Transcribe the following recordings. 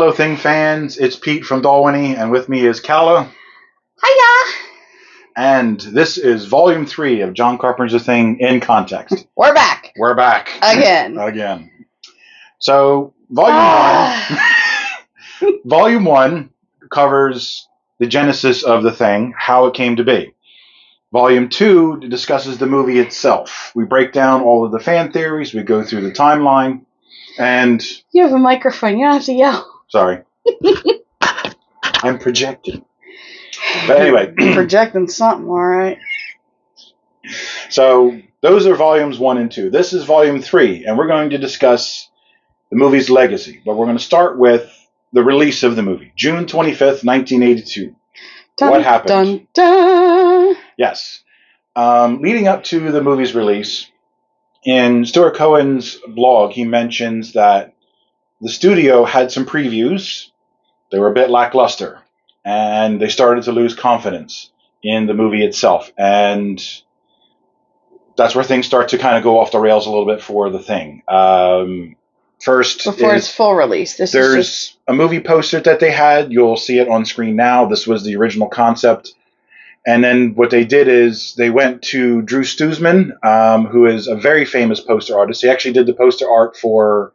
Hello, Thing fans. It's Pete from DALWHINNY, and with me is Kala. Hiya! And this is Volume 3 of John Carpenter's The Thing in Context. We're back. We're back. Again. So, Volume 1 covers the genesis of The Thing, how it came to be. Volume 2 discusses the movie itself. We break down all of the fan theories, we go through the timeline, and... You have a microphone, you don't have to yell. Sorry. I'm projecting. But anyway. Projecting something, alright. So, those are Volumes 1 and 2. This is Volume 3, and we're going to discuss the movie's legacy. But we're going to start with the release of the movie. June 25th, 1982. What happened? Dun, dun. Yes. Leading up to the movie's release, in Stuart Cohen's blog, he mentions that the studio had some previews. They were a bit lackluster, and they started to lose confidence in the movie itself. And that's where things start to kind of go off the rails a little bit for The Thing. First, before its full release, there's a movie poster that they had. You'll see it on screen now. This was the original concept. And then what they did is they went to Drew Stoosman, who is a very famous poster artist. He actually did the poster art for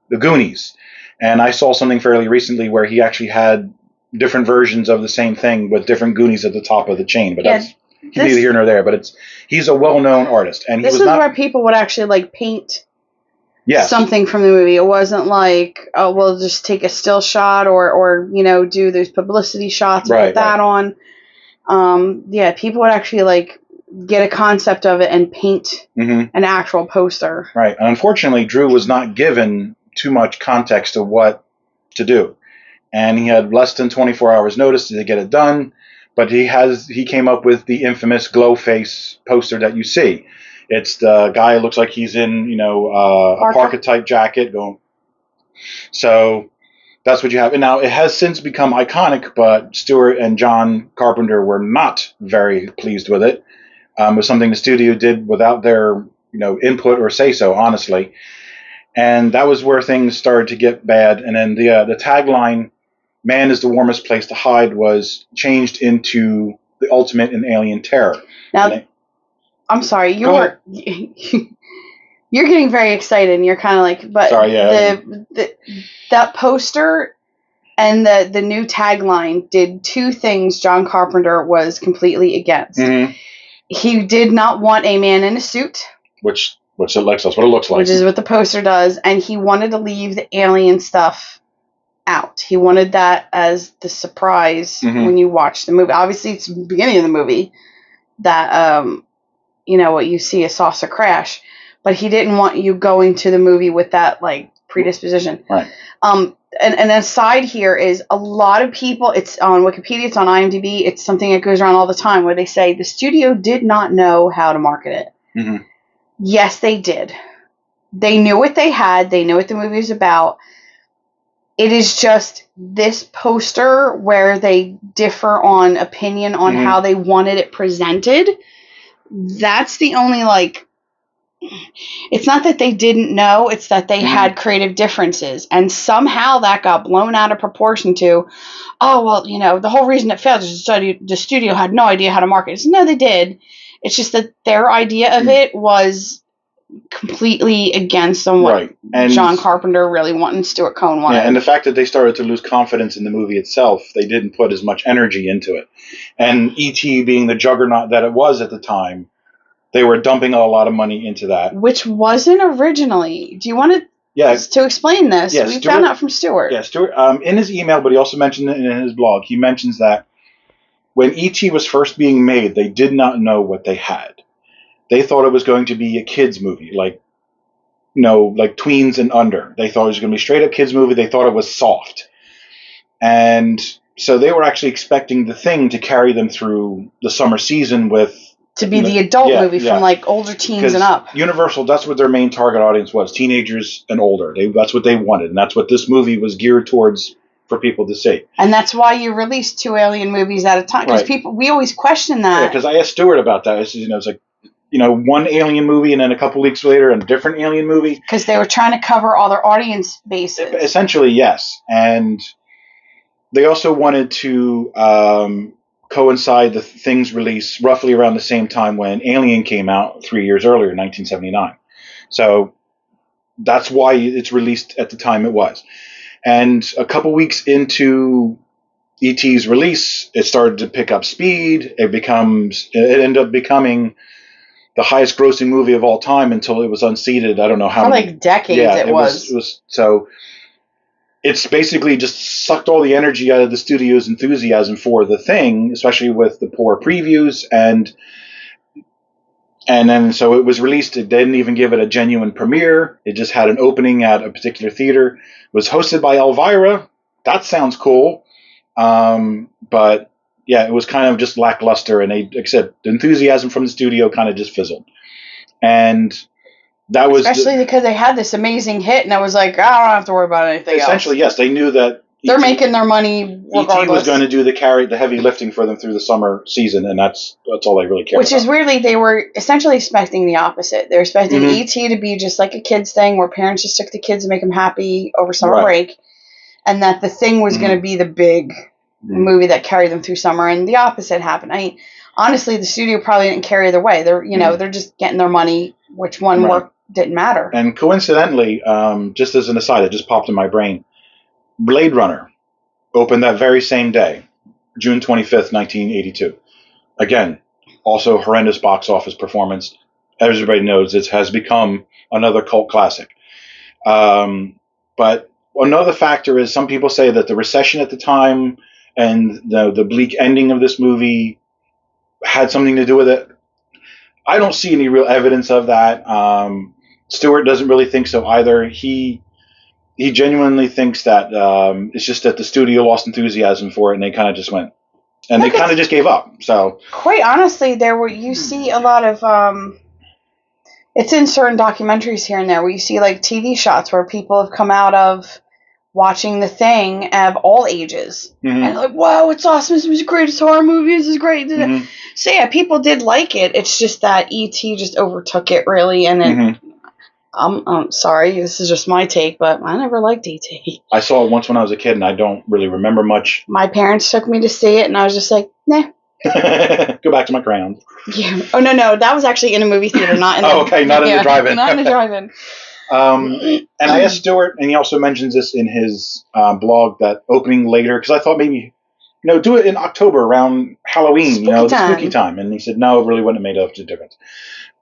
The Goonies. And I saw something fairly recently where he actually had different versions of the same thing with different Goonies at the top of the chain. But that's neither here nor there. But he's a well-known artist. And this is where people would actually paint something from the movie. It wasn't like, oh, we'll just take a still shot or do those publicity shots and put that on. People would actually get a concept of it and paint an actual poster. Right. And unfortunately, Drew was not given too much context of what to do. And he had less than 24 hours notice to get it done. But he came up with the infamous glow face poster that you see. It's the guy who looks like he's in, a parka-type jacket. So that's what you have. And now it has since become iconic, but Stuart and John Carpenter were not very pleased with it. It was something the studio did without their, input or say-so, honestly. And that was where things started to get bad. And then the tagline, "Man is the warmest place to hide," was changed into "The ultimate in alien terror." Now, I'm sorry, you're getting very excited, and you're kind of but sorry, that poster and the new tagline did two things John Carpenter was completely against. Mm-hmm. He did not want a man in a suit, which it looks like, which is what the poster does, and he wanted to leave the alien stuff out. He wanted that as the surprise when you watch the movie. Obviously, it's the beginning of the movie that what you see, a saucer crash, but he didn't want you going to the movie with that predisposition. Right. And aside here is a lot of people, it's on Wikipedia, it's on IMDb, it's something that goes around all the time where they say the studio did not know how to market it. Mm-hmm. Yes, they did. They knew what they had. They knew what the movie was about. It is just this poster where they differ on opinion on how they wanted it presented. That's the only, it's not that they didn't know, it's that they had creative differences. And somehow that got blown out of proportion to, the whole reason it failed is the studio had no idea how to market it. No, they did. It's just that their idea of it was completely against what John Carpenter really wanted and Stuart Cohen wanted. Yeah, and the fact that they started to lose confidence in the movie itself, they didn't put as much energy into it. And E.T. being the juggernaut that it was at the time, they were dumping a lot of money into that. Which wasn't originally. Do you want to explain this? Yeah, we found out from Stuart. Yeah, Stuart, in his email, but he also mentioned it in his blog, he mentions that when E.T. was first being made, they did not know what they had. They thought it was going to be a kids movie, like tweens and under. They thought it was going to be a straight up kids movie. They thought it was soft. And so they were actually expecting The Thing to carry them through the summer season to be the adult movie from older teens and up. Universal, that's what their main target audience was, teenagers and older. That's what they wanted. And that's what this movie was geared towards for people to see. And that's why you released 2 alien movies at a time. Because we always question that. Yeah, because I asked Stuart about that. I said, it's like, one alien movie and then a couple weeks later a different alien movie. Because they were trying to cover all their audience bases. Essentially, yes. And they also wanted to coincide the Thing's release roughly around the same time when Alien came out 3 years earlier, 1979. So that's why it's released at the time it was. And a couple weeks into E.T.'s release, it started to pick up speed. It ended up becoming the highest grossing movie of all time until it was unseated. I don't know how many. For decades it was. So it's basically just sucked all the energy out of the studio's enthusiasm for The Thing, especially with the poor previews. And then so it was released. It didn't even give it a genuine premiere. It just had an opening at a particular theater. It was hosted by Elvira. That sounds cool. But yeah, it was kind of just lackluster, and except the enthusiasm from the studio kind of just fizzled. And that was especially because they had this amazing hit, and I was like, I don't have to worry about anything else. Essentially, yes, they knew that they're making their money regardless. E.T. was going to do the heavy lifting for them through the summer season, and that's all they really cared about. Which is weirdly, they were essentially expecting the opposite. They were expecting E.T. to be just like a kid's thing, where parents just took the kids and make them happy over summer break, and that The Thing was going to be the big movie that carried them through summer, and the opposite happened. I mean, honestly, the studio probably didn't care either way. They're they're just getting their money. Which one worked didn't matter. And coincidentally, just as an aside, it just popped in my brain. Blade Runner opened that very same day, June 25th, 1982. Again, also horrendous box office performance. As everybody knows, it has become another cult classic. But another factor is some people say that the recession at the time and the bleak ending of this movie had something to do with it. I don't see any real evidence of that. Stuart doesn't really think so either. He genuinely thinks that it's just that the studio lost enthusiasm for it, and they kind of just went, and they kind of just gave up. So quite honestly, you see a lot of it's in certain documentaries here and there where you see like TV shots where people have come out of watching The Thing of all ages, and like, wow, it's awesome! This was the greatest horror movie. This is great. So yeah, people did like it. It's just that E.T. just overtook it really, and then I'm sorry, this is just my take, but I never liked E.T. I saw it once when I was a kid, and I don't really remember much. My parents took me to see it, and I was just like, nah. Go back to my crayons. Yeah. Oh no, that was actually in a movie theater, not in. Not in the drive-in. Not in the drive-in. And I asked Stuart, and he also mentions this in his blog, that opening later, because I thought maybe, do it in October around Halloween, the spooky time. And he said, no, it really wouldn't have made a difference.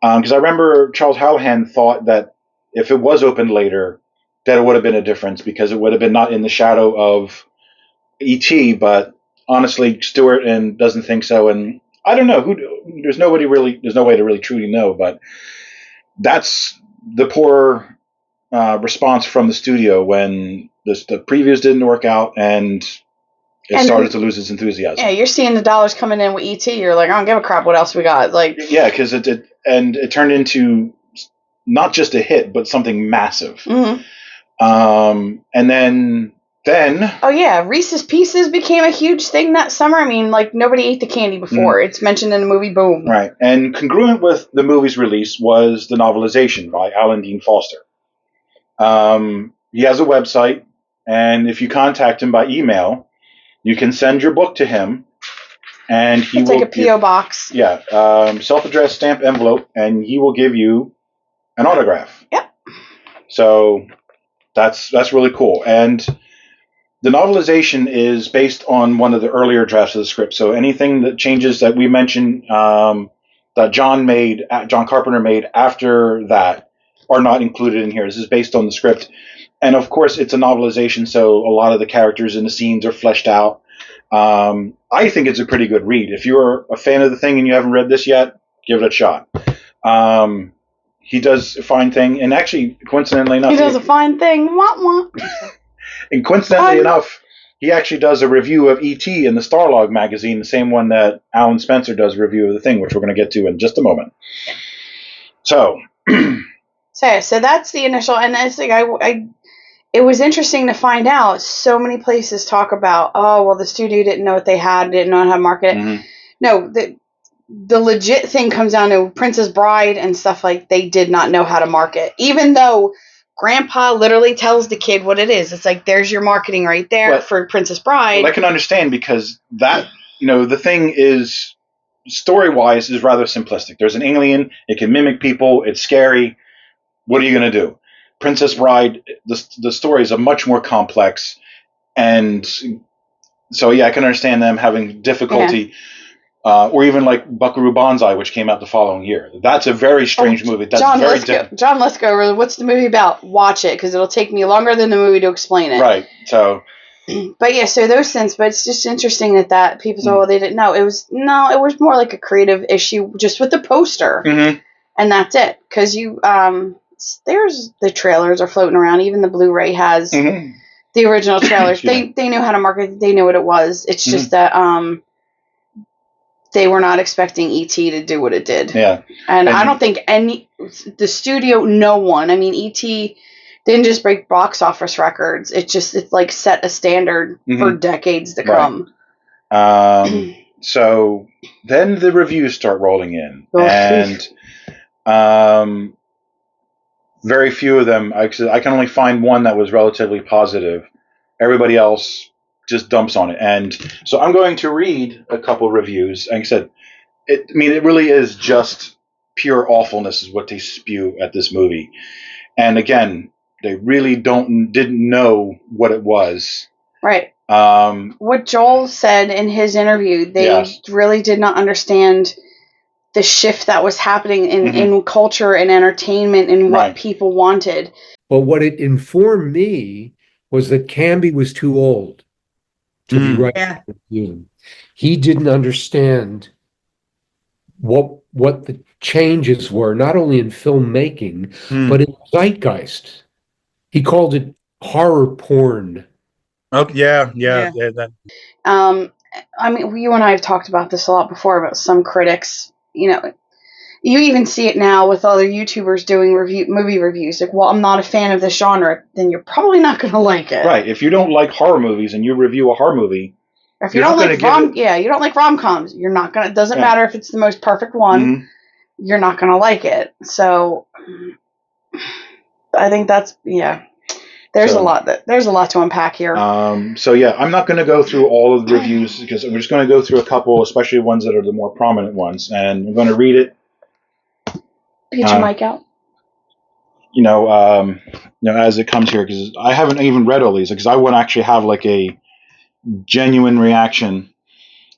Because I remember Charles Hallahan thought that if it was opened later, that it would have been a difference, because it would have been not in the shadow of E.T., but honestly, Stuart doesn't think so. And I don't know. There's no way to really truly know, but that's the poor response from the studio when the previews didn't work out and it started to lose its enthusiasm. Yeah, you're seeing the dollars coming in with E.T. You're like, I don't give a crap what else we got. Like, yeah, because it turned into not just a hit, but something massive. And then. Oh yeah, Reese's Pieces became a huge thing that summer. I mean, like, nobody ate the candy before. It's mentioned in the movie. Boom. Right, and congruent with the movie's release was the novelization by Alan Dean Foster. He has a website, and if you contact him by email, you can send your book to him, and he will. It's like a P.O. box. Yeah, self-addressed stamp envelope, and he will give you an autograph. Yep. So that's really cool, and the novelization is based on one of the earlier drafts of the script. So anything that changes that we mentioned that John Carpenter made after that are not included in here. This is based on the script. And of course, it's a novelization, so a lot of the characters and the scenes are fleshed out. I think it's a pretty good read. If you're a fan of The Thing and you haven't read this yet, give it a shot. He does a fine thing. And actually, coincidentally enough... He does a fine thing. Wah-wah. And coincidentally enough, he actually does a review of E.T. in the Starlog magazine, the same one that Alan Spencer does a review of The Thing, which we're going to get to in just a moment. So that's the initial, and it's like it was interesting to find out. So many places talk about, oh well, the studio didn't know what they had, didn't know how to market it. No, the legit thing comes down to Princess Bride and stuff like they did not know how to market. Even though Grandpa literally tells the kid what it is. It's like, there's your marketing right there for Princess Bride. Well, I can understand because that, The Thing is, story-wise, is rather simplistic. There's an alien. It can mimic people. It's scary. What are you going to do? Princess Bride, the story is a much more complex. And so, I can understand them having difficulty. Yeah. Or even like Buckaroo Banzai, which came out the following year. That's a very strange movie. That's very different. John, let's go. What's the movie about? Watch it, because it'll take me longer than the movie to explain it. Right. So. But yeah, so those things. But it's just interesting that people say, well, they didn't know. It was more like a creative issue just with the poster, and that's it. Because there's the trailers are floating around. Even the Blu-ray has the original trailers. They knew how to market it. They knew what it was. It's just that they were not expecting E.T. to do what it did. Yeah. And I don't think the studio, no one. I mean, E.T. didn't just break box office records. It's like set a standard for decades to come. So then the reviews start rolling in. And very few of them, I can only find one that was relatively positive. Everybody else just dumps on it. And so I'm going to read a couple reviews. Like I said, it really is just pure awfulness is what they spew at this movie. And again, they really didn't know what it was. Right. What Joel said in his interview, they really did not understand the shift that was happening in culture and entertainment and what people wanted. But what it informed me was that Canby was too old to be writing with you. He didn't understand what the changes were, not only in filmmaking, but in zeitgeist. He called it horror porn. Oh, yeah. I mean, you and I have talked about this a lot before about some critics. You even see it now with other YouTubers doing movie reviews. Like, well, I'm not a fan of this genre, then you're probably not going to like it. Right. If you don't like horror movies and you review a horror movie, or if you don't like you don't like rom-coms, you're not going to. It doesn't matter if it's the most perfect one, you're not going to like it. So, I think that's There's a lot to unpack here. I'm not going to go through all of the reviews because I'm just going to go through a couple, especially ones that are the more prominent ones, and I'm going to read it. Get your mic out. As it comes here, because I haven't even read all these because I want to actually have like a genuine reaction.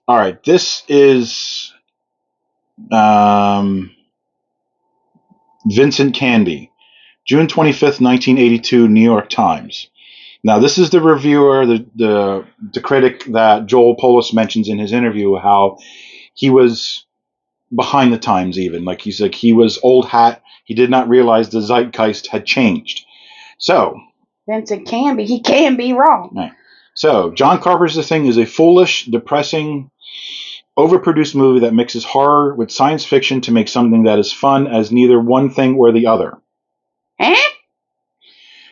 All right, this is Vincent Canby, June 25th, 1982, New York Times. Now, this is the reviewer, the critic that Joel Polis mentions in his interview, how he was behind the times even. Like, he's like, he was old hat. He did not realize the zeitgeist had changed. So. Vincent Canby, he can be wrong. Right. So, John Carpenter's The Thing is a foolish, depressing, overproduced movie that mixes horror with science fiction to make something that is fun as neither one thing or the other.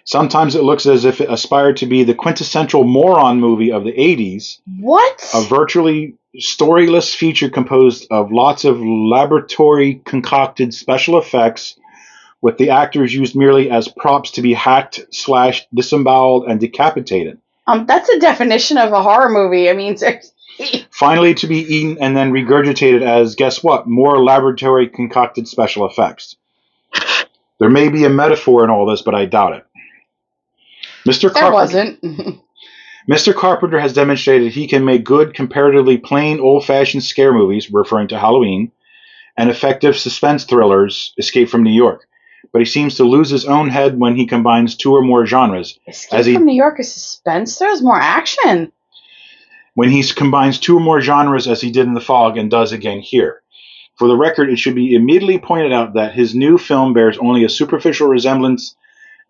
Sometimes it looks as if it aspired to be the quintessential moron movie of the 80s. What? A virtually storyless feature composed of lots of laboratory concocted special effects with the actors used merely as props to be hacked / disemboweled and decapitated. That's a definition of a horror movie. I mean, finally to be eaten and then regurgitated as, guess what, more laboratory concocted special effects. There may be a metaphor in all this, but I doubt it. There wasn't. Mr. Carpenter has demonstrated he can make good, comparatively plain, old-fashioned scare movies, referring to Halloween, and effective suspense thrillers, Escape from New York. But he seems to lose his own head when he combines two or more genres. Escape from New York is suspense? There's more action. When he combines two or more genres, as he did in The Fog and does again here. For the record, it should be immediately pointed out that his new film bears only a superficial resemblance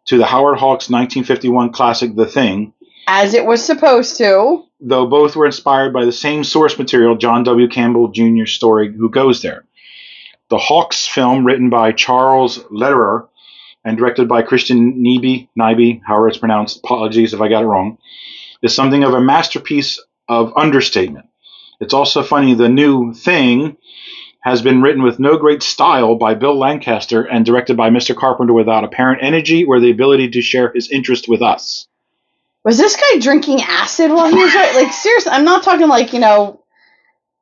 to the Howard Hawks' 1951 classic The Thing. As it was supposed to. Though both were inspired by the same source material, John W. Campbell Jr.'s story, Who Goes There? The Hawks film, written by Charles Lederer and directed by Christian Nyby, however it's pronounced, apologies if I got it wrong, is something of a masterpiece of understatement. It's also funny, the new Thing has been written with no great style by Bill Lancaster and directed by Mr. Carpenter without apparent energy or the ability to share his interest with us. Was this guy drinking acid while he was writing? Like, seriously, I'm not talking like, the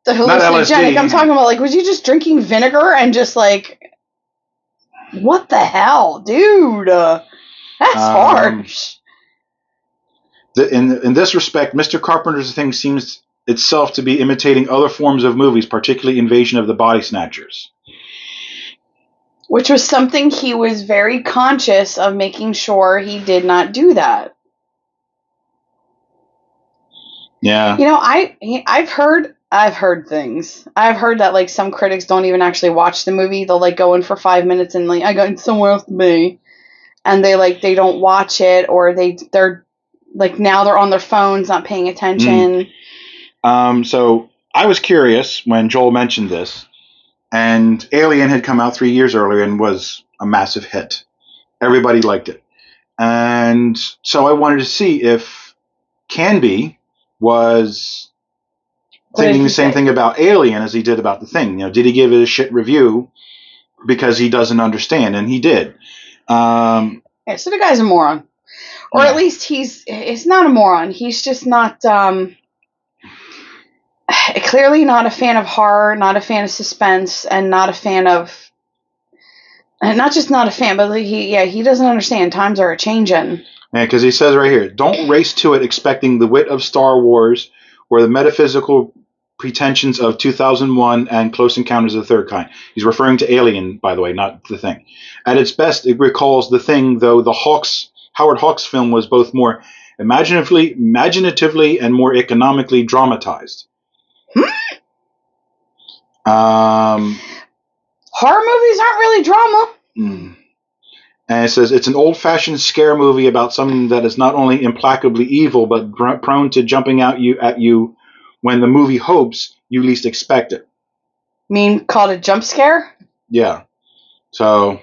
hallucinogenic. I'm talking about, like, was he just drinking vinegar and just, like, what the hell, dude? That's harsh. In this respect, Mr. Carpenter's Thing seems itself to be imitating other forms of movies, particularly Invasion of the Body Snatchers. Which was something he was very conscious of making sure he did not do that. Yeah. I've heard things. I've heard that, like, some critics don't even actually watch the movie. They'll, like, go in for 5 minutes and, like, I got somewhere else to be. And they don't watch it, or they're like, now they're on their phones, not paying attention. So I was curious when Joel mentioned this, and Alien had come out 3 years earlier and was a massive hit. Everybody liked it. And so I wanted to see if Canby was thinking the same thing about Alien as he did about The Thing. Did he give it a shit review because he doesn't understand? And he did. So the guy's a moron. Or at least he's not a moron. He's just not, clearly not a fan of horror, not a fan of suspense, and not a fan of, and not just not a fan, but he doesn't understand. Times are a-changing. Yeah, because he says right here, don't race to it expecting the wit of Star Wars or the metaphysical pretensions of 2001 and Close Encounters of the Third Kind. He's referring to Alien, by the way, not The Thing. At its best, it recalls The Thing, though the Howard Hawks film was both more imaginatively and more economically dramatized. Horror movies aren't really drama. And it says, it's an old-fashioned scare movie about something that is not only implacably evil, but prone to jumping out at you when the movie hopes you least expect it. Called a jump scare? Yeah. So,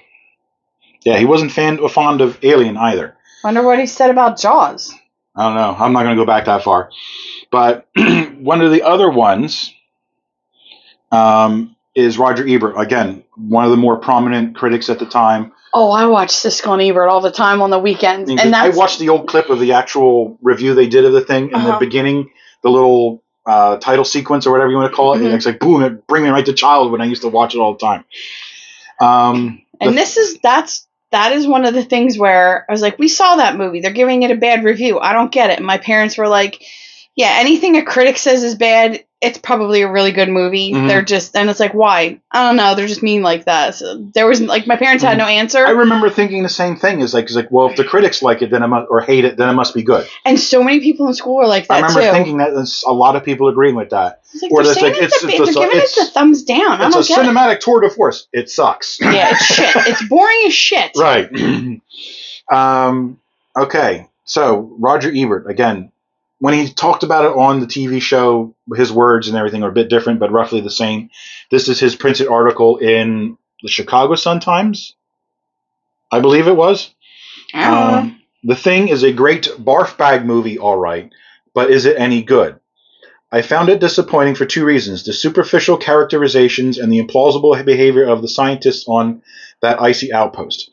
yeah, he wasn't fond of Alien either. Wonder what he said about Jaws. I don't know. I'm not going to go back that far. But one of the other ones is Roger Ebert. Again, one of the more prominent critics at the time. Oh, I watch Siskel and Ebert all the time on the weekends. I watched the old clip of the actual review they did of The Thing in the beginning, the little title sequence or whatever you want to call it. Mm-hmm. It's like, boom, it bring me right to childhood when I used to watch it all the time. That is one of the things where I was like, we saw that movie. They're giving it a bad review. I don't get it. And my parents were like, yeah, anything a critic says is bad, it's probably a really good movie. Mm-hmm. They're just, and it's like, why? I don't know. They're just mean like that. So there was, like, my parents had no answer. I remember thinking the same thing. It's like, well, if the critics like it, then or hate it, then it must be good. And so many people in school were like that, I remember thinking that. There's a lot of people agreeing with that. It's like, they're giving it the thumbs down. It's a cinematic tour de force. It sucks. Yeah, it's shit. It's boring as shit. Right. Okay. So, Roger Ebert, again, when he talked about it on the TV show, his words and everything are a bit different, but roughly the same. This is his printed article in the Chicago Sun-Times, I believe it was. The Thing is a great barf bag movie, all right, but is it any good? I found it disappointing for two reasons: the superficial characterizations and the implausible behavior of the scientists on that icy outpost.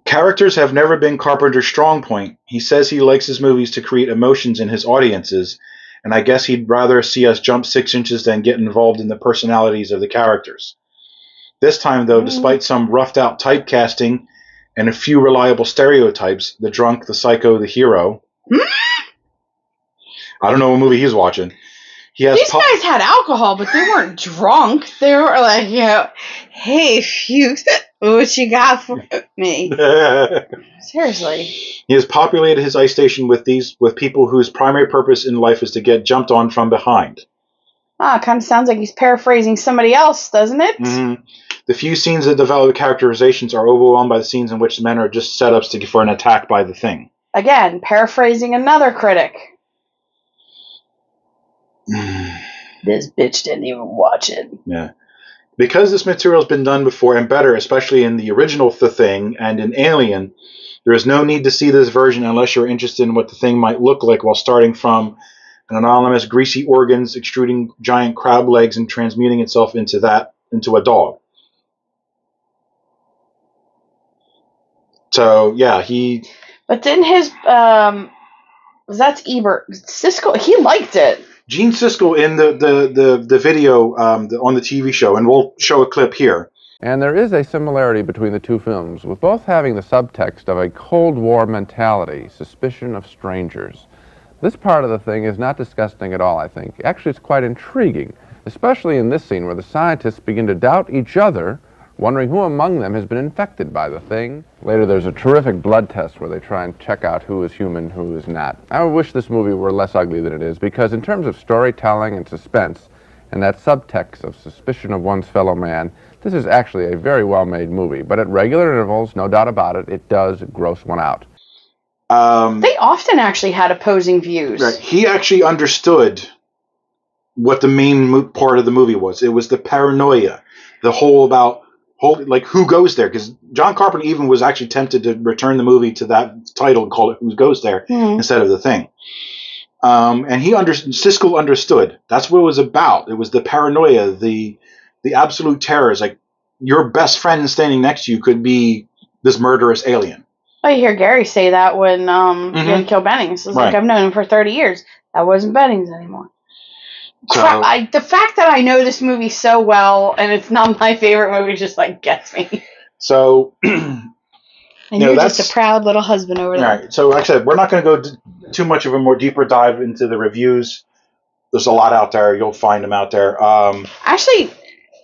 Characters have never been Carpenter's strong point. He says he likes his movies to create emotions in his audiences, and I guess he'd rather see us jump 6 inches than get involved in the personalities of the characters. This time, though, despite some roughed-out typecasting and a few reliable stereotypes, the drunk, the psycho, the hero... I don't know what movie he's watching. These guys had alcohol, but they weren't drunk. They were like, hey, Fuchs, what you got for me? Seriously. He has populated his ice station with people whose primary purpose in life is to get jumped on from behind. Kind of sounds like he's paraphrasing somebody else, doesn't it? Mm-hmm. The few scenes that develop characterizations are overwhelmed by the scenes in which the men are just setups for an attack by the Thing. Again, paraphrasing another critic. This bitch didn't even watch it. Yeah. Because this material has been done before and better, especially in the original The Thing and in Alien, there is no need to see this version unless you're interested in what The Thing might look like while starting from An anonymous greasy organs extruding giant crab legs and transmuting itself into a dog. So yeah, But didn't his that's Ebert Siskel? He liked it. Gene Siskel in the video on the TV show, and we'll show a clip here. And there is a similarity between the two films, with both having the subtext of a Cold War mentality, suspicion of strangers. This part of the thing is not disgusting at all, I think. Actually, it's quite intriguing, especially in this scene where the scientists begin to doubt each other, wondering who among them has been infected by the thing. Later, there's a terrific blood test where they try and check out who is human, who is not. I wish this movie were less ugly than it is, because in terms of storytelling and suspense, and that subtext of suspicion of one's fellow man, this is actually a very well-made movie. But at regular intervals, no doubt about it, it does gross one out. They often actually had opposing views. Right. He actually understood what the main part of the movie was. It was the paranoia, the whole like who goes there, because John Carpenter even was actually tempted to return the movie to that title and call it Who Goes There instead of The Thing. And Siskel understood. That's what it was about. It was the paranoia, the absolute terrors. Like your best friend standing next to you could be this murderous alien. I hear Gary say that when he had to kill Bennings. It's like, I've known him for 30 years. That wasn't Bennings anymore. So, the fact that I know this movie so well and it's not my favorite movie just like gets me. So, and you're just a proud little husband over there. All right. So, like I said, we're not going to go too much of a more deeper dive into the reviews. There's a lot out there. You'll find them out there. Actually,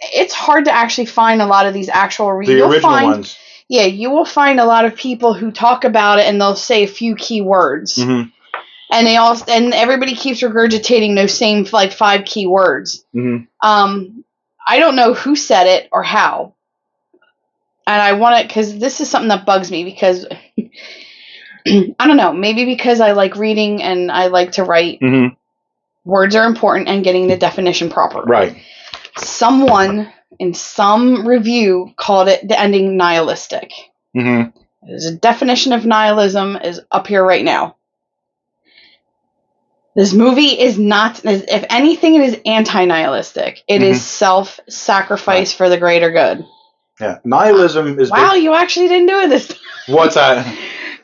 it's hard to actually find a lot of these actual reviews. The original ones. Yeah, you will find a lot of people who talk about it and they'll say a few key words. Mm-hmm. And everybody keeps regurgitating those same 5 key words. Mm-hmm. I don't know who said it or how. And I want it because this is something that bugs me because I don't know, maybe because I like reading and I like to write. Mm-hmm. Words are important and getting the definition proper. Right. Someone in some review called it the ending nihilistic. Mm-hmm. The definition of nihilism is up here right now. This movie is not, if anything, it is anti-nihilistic. It is self-sacrifice for the greater good. Yeah, nihilism is... Wow, you actually didn't do it this time. What's that?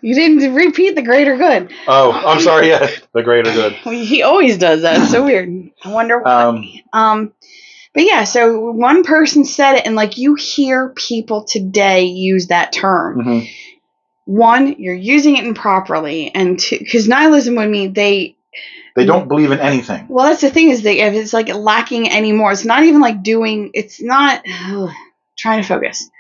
You didn't repeat the greater good. Oh, I'm sorry, yeah, the greater good. He always does that. It's so weird. I wonder why. But yeah, so one person said it, and like you hear people today use that term. Mm-hmm. One, you're using it improperly, and two, because nihilism would mean they don't believe in anything. Well, that's the thing is if it's like lacking anymore. It's not even like it's not trying to focus.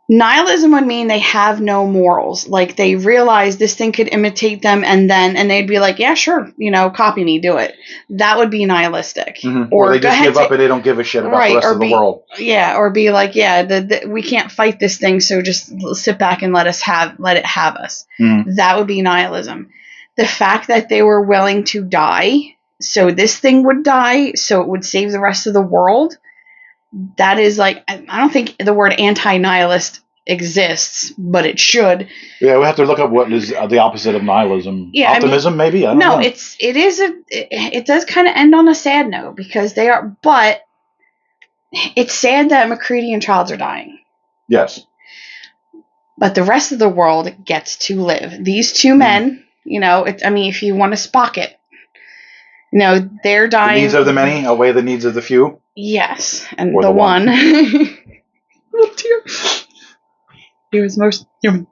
Nihilism would mean they have no morals. Like they realize this thing could imitate them and they'd be like, yeah, sure, copy me, do it. That would be nihilistic. Mm-hmm. Or they just give up and they don't give a shit about the rest of the world. Yeah, or be like, yeah, we can't fight this thing, so just sit back and let it have us. Mm-hmm. That would be nihilism. The fact that they were willing to die, so this thing would die, so it would save the rest of the world. That is like, I don't think the word anti-nihilist exists, but it should. Yeah, we have to look up what is the opposite of nihilism. Yeah, optimism, maybe? I don't know. It does kind of end on a sad note because but it's sad that McCready and Childs are dying. Yes. But the rest of the world gets to live. These two men, if you want to Spock it, they're dying. The needs of the many outweigh the needs of the few. Yes, and the one. Oh dear. He was most human.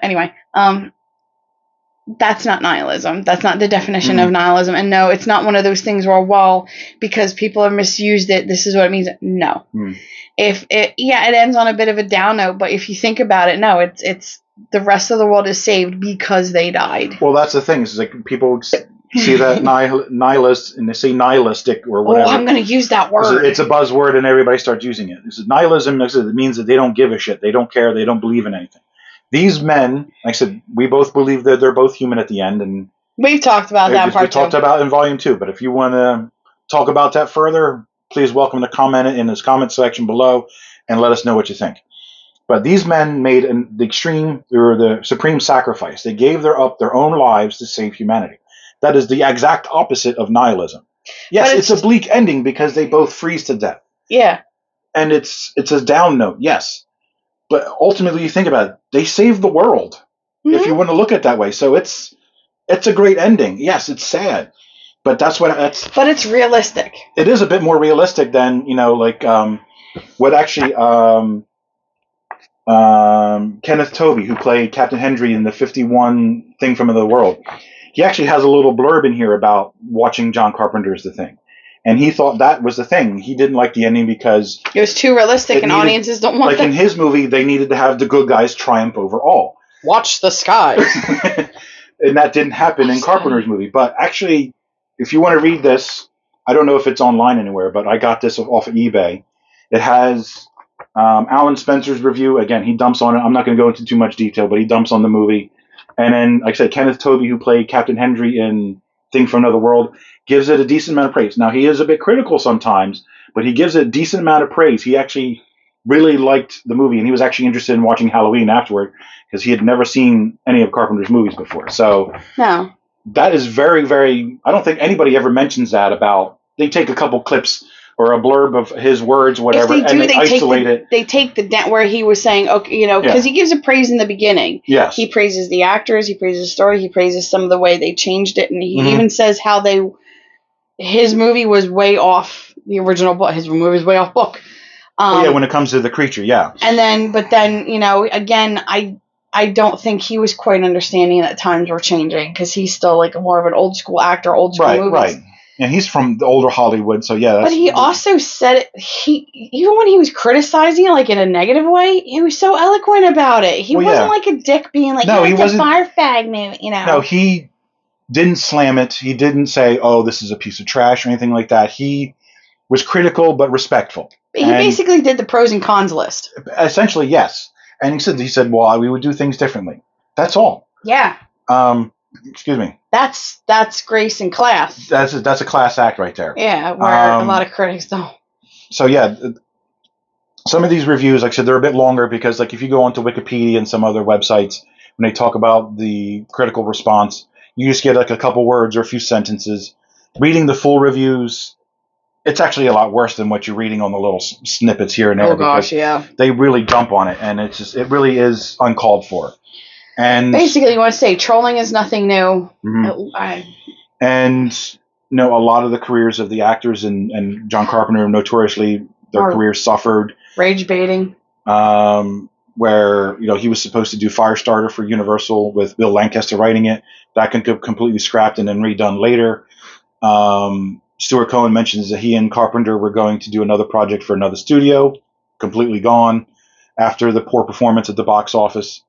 Anyway. That's not nihilism. That's not the definition of nihilism. And no, it's not one of those things where, because people have misused it, this is what it means. No. It ends on a bit of a down note, but if you think about it, no, it's the rest of the world is saved because they died. Well, that's the thing. It's like people see that nihilist and they say nihilistic or whatever. Oh, I'm going to use that word. It's a buzzword and everybody starts using it. This is nihilism. It means that they don't give a shit. They don't care. They don't believe in anything. These men, like I said, we both believe that they're both human at the end, and we've talked about that part. We talked about it in Volume 2. But if you want to talk about that further, please welcome to comment in this comment section below and let us know what you think. But these men made the supreme sacrifice. They gave their own lives to save humanity. That is the exact opposite of nihilism. Yes, it's a bleak ending because they both freeze to death. Yeah. And it's a down note, yes. But ultimately, you think about it, they saved the world, if you want to look at it that way. So it's a great ending. Yes, it's sad. But But it's realistic. It is a bit more realistic than, what actually Kenneth Tobey, who played Captain Hendry in the 51 Thing from Another World, he actually has a little blurb in here about watching John Carpenter's The Thing. And he thought that was the thing. He didn't like the ending because it was too realistic and audiences don't want that. Like in his movie, they needed to have the good guys triumph over all. Watch the skies. And that didn't happen in Carpenter's movie. But actually, if you want to read this, I don't know if it's online anywhere, but I got this off of eBay. It has Alan Spencer's review. Again, he dumps on it. I'm not going to go into too much detail, but he dumps on the movie. And then, like I said, Kenneth Tobey, who played Captain Hendry in Thing from Another World, gives it a decent amount of praise. Now, he is a bit critical sometimes, but he gives it a decent amount of praise. He actually really liked the movie, and he was actually interested in watching Halloween afterward because he had never seen any of Carpenter's movies before. So that is very, very... I don't think anybody ever mentions that about... They take a couple clips or a blurb of his words, whatever, and they isolate it. They take the where he was saying, okay, because he gives a praise in the beginning. Yes. He praises the actors, he praises the story, he praises some of the way they changed it, and he even says how his movie was way off the original book. His movie was way off book. When it comes to the creature, And then, again, I don't think he was quite understanding that times were changing because he's still like more of an old school actor, old school movies. Right. And he's from the older Hollywood, so yeah. But he also said even when he was criticizing it, like in a negative way, he was so eloquent about it. He wasn't like a dick being like, no, it's a fire fag movie, No, he didn't slam it. He didn't say, "Oh, this is a piece of trash" or anything like that. He was critical but respectful. He basically did the pros and cons list. Essentially, yes. And he said, "Well, we would do things differently." That's all. Yeah. Excuse me. That's grace and class. That's a class act right there. Yeah, where a lot of critics don't. So yeah, some of these reviews, like I said, they're a bit longer because, like, if you go onto Wikipedia and some other websites, when they talk about the critical response, you just get like a couple words or a few sentences. Reading the full reviews, it's actually a lot worse than what you're reading on the little snippets here and there. Oh gosh, yeah. They really dump on it, and it really is uncalled for. And basically, you want to say trolling is nothing new. And a lot of the careers of the actors and John Carpenter, notoriously, their careers suffered. Rage baiting. Where he was supposed to do Firestarter for Universal with Bill Lancaster writing it. That can get completely scrapped and then redone later. Stuart Cohen mentions that he and Carpenter were going to do another project for another studio, completely gone after the poor performance at the box office.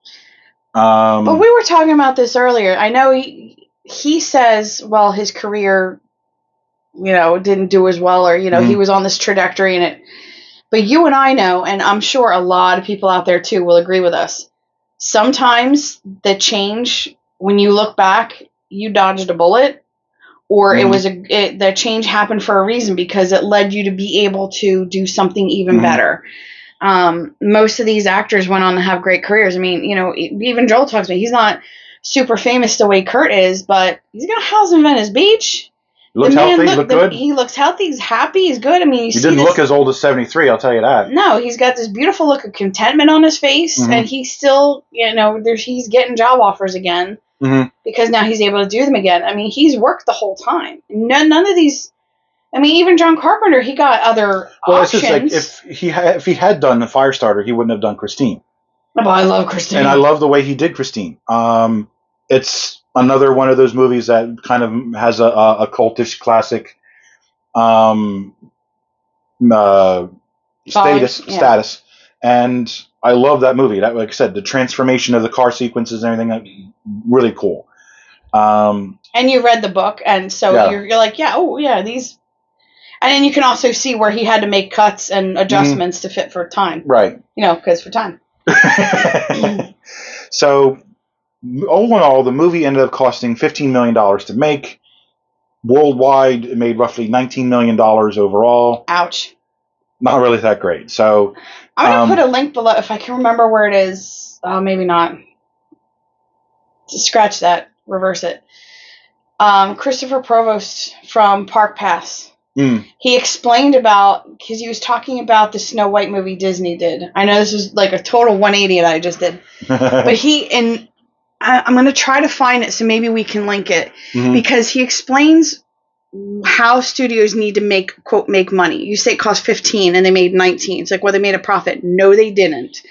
But we were talking about this earlier. I know he says, well, his career, didn't do as well, or he was on this trajectory in it. But you and I know, and I'm sure a lot of people out there too will agree with us. Sometimes the change, when you look back, you dodged a bullet, or the change happened for a reason because it led you to be able to do something even better. Most of these actors went on to have great careers. I mean, even Joel talks about he's not super famous the way Kurt is, but he's got a house in Venice Beach. He looks healthy. He looks good. He looks healthy. He's happy. He's good. I mean, he didn't look as old as 73. I'll tell you that. No, he's got this beautiful look of contentment on his face, and he's still, he's getting job offers again because now he's able to do them again. I mean, he's worked the whole time. None of these. I mean, even John Carpenter, he got other options. It's just like if he had done the Firestarter, he wouldn't have done Christine. Oh, I love Christine, and I love the way he did Christine. It's another one of those movies that kind of has a cultish classic status, and I love that movie. That, like I said, the transformation of the car sequences and everything, really cool. And you read the book, and so you're like, these. And then you can also see where he had to make cuts and adjustments to fit for time. Right. Because for time. So, all in all, the movie ended up costing $15 million to make. Worldwide, it made roughly $19 million overall. Ouch. not really that great. So I'm going to put a link below if I can remember where it is. Maybe not. Scratch that. Reverse it. Christopher Provost from Park Pass. He explained about, because he was talking about the Snow White movie Disney did. I know this is like a total 180 that I just did. But I'm going to try to find it so maybe we can link it. Because he explains how studios need to make, quote, make money. You say it cost 15 and they made 19. It's like, well, they made a profit. No, they didn't.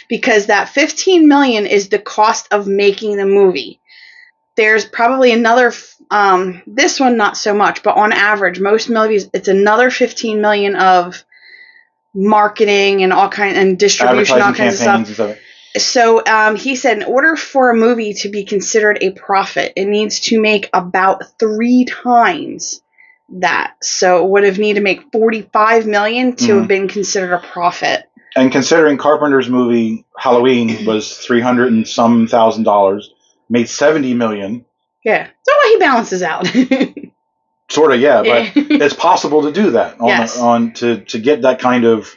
Because that 15 million is the cost of making the movie. There's probably another, this one not so much, but on average, most movies, it's another 15 million of marketing and all kinds, and distribution, all kinds of stuff. So he said in order for a movie to be considered a profit, it needs to make about 3 times that. So it would have needed to make 45 million to have been considered a profit. And considering Carpenter's movie Halloween was $300 and some thousand, made $70 million. Yeah, so he balances out. Sort of, yeah, but it's possible to do that to get that kind of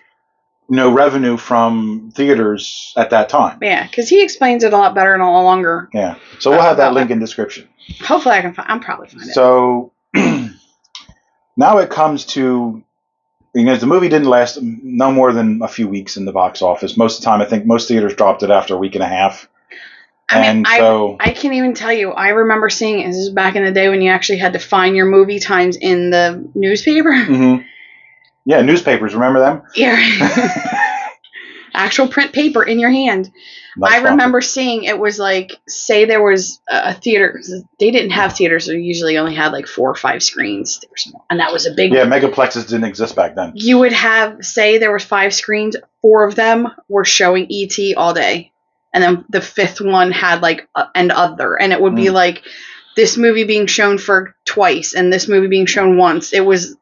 revenue from theaters at that time. Yeah, because he explains it a lot better and a lot longer. Yeah, so we'll have that link in description. Hopefully, I can find. I'm probably find it. So now it comes to, because the movie didn't last no more than a few weeks in the box office. Most of the time, I think most theaters dropped it after a week and a half. I can't even tell you. I remember seeing it. This is back in the day when you actually had to find your movie times in the newspaper. Yeah, newspapers. Remember them? Yeah. Actual print paper in your hand. I remember seeing it was like, say there was a theater. They didn't have theaters. They usually only had like 4 or 5 screens. They were small, and that was a big one. Megaplexes didn't exist back then. You would have, say there was 5 screens. 4 of them were showing E.T. all day. And then the 5th one had like and other, and it would be like this movie being shown for twice and this movie being shown once. It was,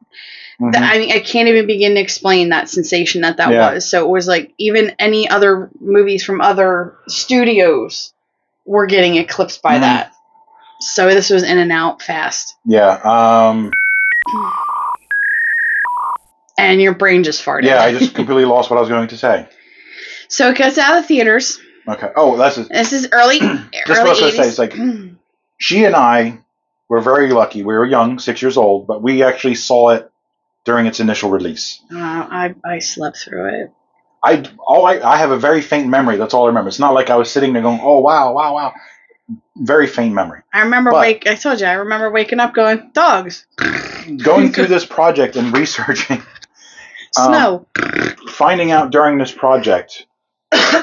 I mean, I can't even begin to explain that sensation that was. So it was like even any other movies from other studios were getting eclipsed by that. So this was in and out fast. Yeah. And your brain just farted. Yeah, I just completely lost what I was going to say. So it gets out of theaters. Okay. Oh, this is early. Just what I was going to say. It's like she and I were very lucky. We were young, 6 years old, but we actually saw it during its initial release. I slept through it. I have a very faint memory. That's all I remember. It's not like I was sitting there going, "Oh wow." Very faint memory. I remember I told you. I remember waking up going, "Dogs." Going through this project and researching snow. Finding out during this project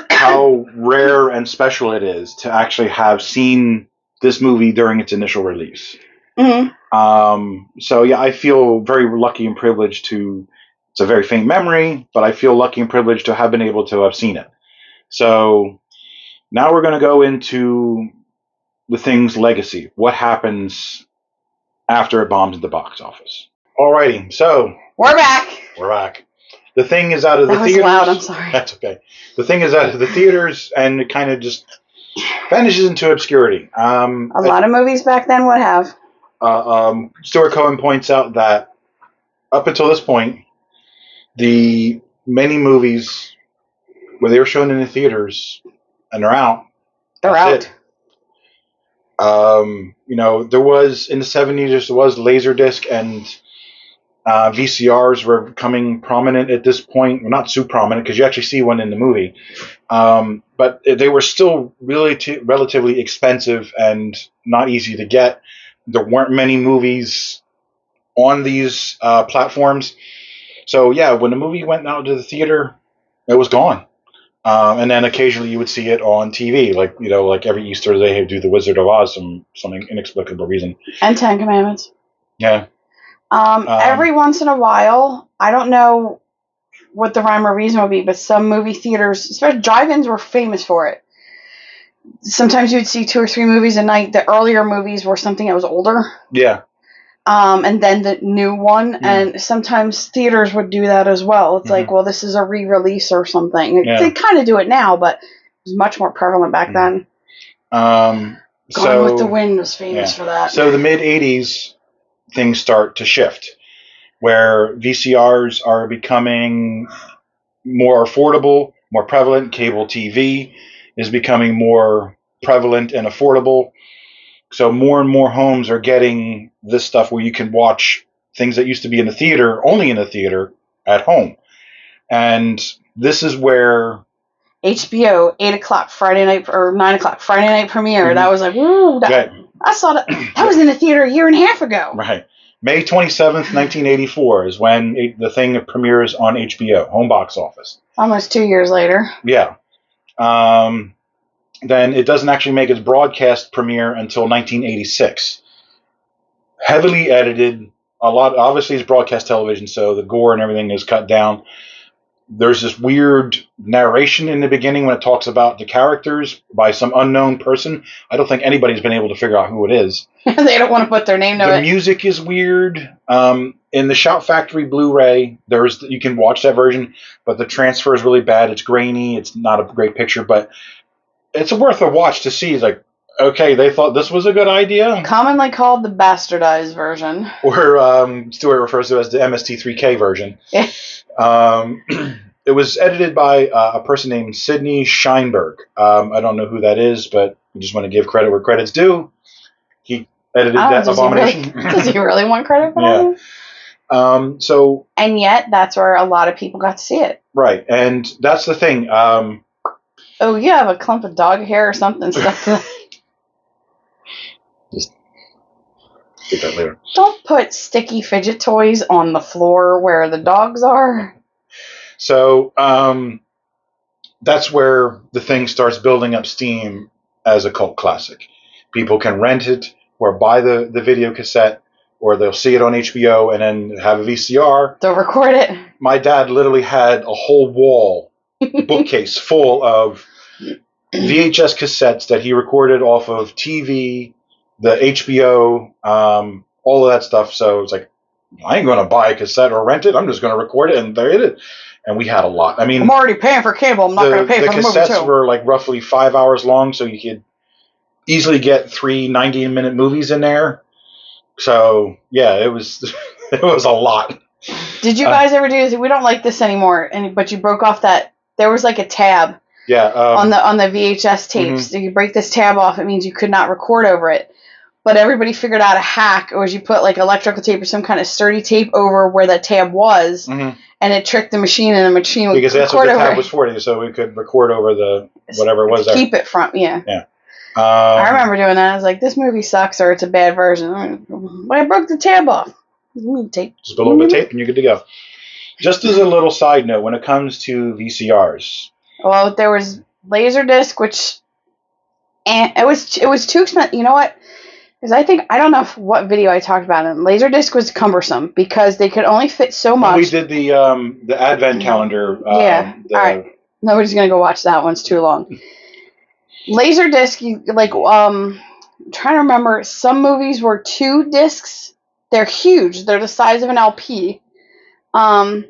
how rare and special it is to actually have seen this movie during its initial release. So yeah, I feel very lucky and privileged to. It's a very faint memory, but I feel lucky and privileged to have been able to have seen it. So now we're going to go into The Thing's legacy. What happens after it bombs at the box office? Alrighty, so we're back. The Thing is out of the theaters. That was loud, I'm sorry. That's okay. The Thing is out of the theaters, and it kind of just vanishes into obscurity. A lot of movies back then would have. Stuart Cohen points out that up until this point, the many movies where they were shown in the theaters and they're out. They're out. There was in the 70s. There was Laserdisc and VCRs were becoming prominent at this point. Well, not too prominent because you actually see one in the movie. But they were still really relatively expensive and not easy to get. There weren't many movies on these platforms. So yeah, when the movie went out to the theater, it was gone. And then occasionally you would see it on TV, like every Easter they do the Wizard of Oz, some inexplicable reason. And 10 Commandments. Yeah. Every once in a while, I don't know what the rhyme or reason would be, but some movie theaters, especially drive-ins, were famous for it. Sometimes you'd see 2 or 3 movies a night. The earlier movies were something that was older. Yeah. And then the new one, and sometimes theaters would do that as well. It's like, well, this is a re-release or something. Yeah. They kind of do it now, but it was much more prevalent back then. Gone with the Wind was famous for that. So the mid-'80s, things start to shift. where VCRs are becoming more affordable, more prevalent. Cable TV is becoming more prevalent and affordable. So more and more homes are getting this stuff where you can watch things that used to be in the theater, only in the theater, at home. And this is where HBO, 8 o'clock Friday night, or 9 o'clock Friday night premiere. That was like, woo, I saw that. That was in the theater a year and a half ago. Right. May 27th, 1984 is when The Thing premieres on HBO, home box office. Almost 2 years later. Yeah. Then it doesn't actually make its broadcast premiere until 1986. Heavily edited. Obviously, it's broadcast television, so the gore and everything is cut down. There's this weird narration in the beginning when it talks about the characters by some unknown person. I don't think anybody's been able to figure out who it is. They don't want to put their name to it. The music is weird. In the Shout Factory Blu-ray, you can watch that version, but the transfer is really bad. It's grainy. It's not a great picture, but it's worth a watch to see. It's like, okay, they thought this was a good idea. Commonly called the bastardized version. Or Stuart refers to it as the MST3K version. It was edited by a person named Sidney Sheinberg. I don't know who that is, but I just want to give credit where credit's due. He edited that abomination. Does he really want credit for that? Yeah. And yet, that's where a lot of people got to see it. Right, and that's the thing. Oh, you have a clump of dog hair or something stuck to that. Just get that later. Don't put sticky fidget toys on the floor where the dogs are. So that's where The Thing starts building up steam as a cult classic. People can rent it or buy the video cassette, or they'll see it on HBO and then have a VCR. They'll record it. My dad literally had a whole wall, bookcase full of VHS cassettes that he recorded off of TV, the HBO, all of that stuff. So it's like, I ain't going to buy a cassette or rent it. I'm just going to record it, and there it is. And we had a lot. I mean, I'm already paying for cable. I'm not going to pay for the movie, too. The cassettes were like roughly 5 hours long, so you could easily get 3 90-minute movies in there. So, yeah, it was it was a lot. Did you guys ever do, we don't like this anymore, but you broke off that, there was like a tab on the VHS tapes. Mm-hmm. So you break this tab off, it means you could not record over it. But everybody figured out a hack, was you put like electrical tape or some kind of sturdy tape over where that tab was, and it tricked the machine, and the machine would record over it. Because that's what the tab was for, so we could record over the whatever it was there. Keep it from, yeah. Yeah. I remember doing that. I was like, this movie sucks, or it's a bad version. But I broke the tab off. Tape. Just a little bit of tape, and you're good to go. Just as a little side note, when it comes to VCRs. Well, there was Laserdisc, which, and it was too expensive. You know what? Because I don't know what video I talked about it. Laserdisc was cumbersome because they could only fit so much. When we did the Advent calendar. All right. Nobody's gonna go watch that one. It's too long. Laserdisc, I'm trying to remember. Some movies were 2 discs. They're huge. They're the size of an LP. And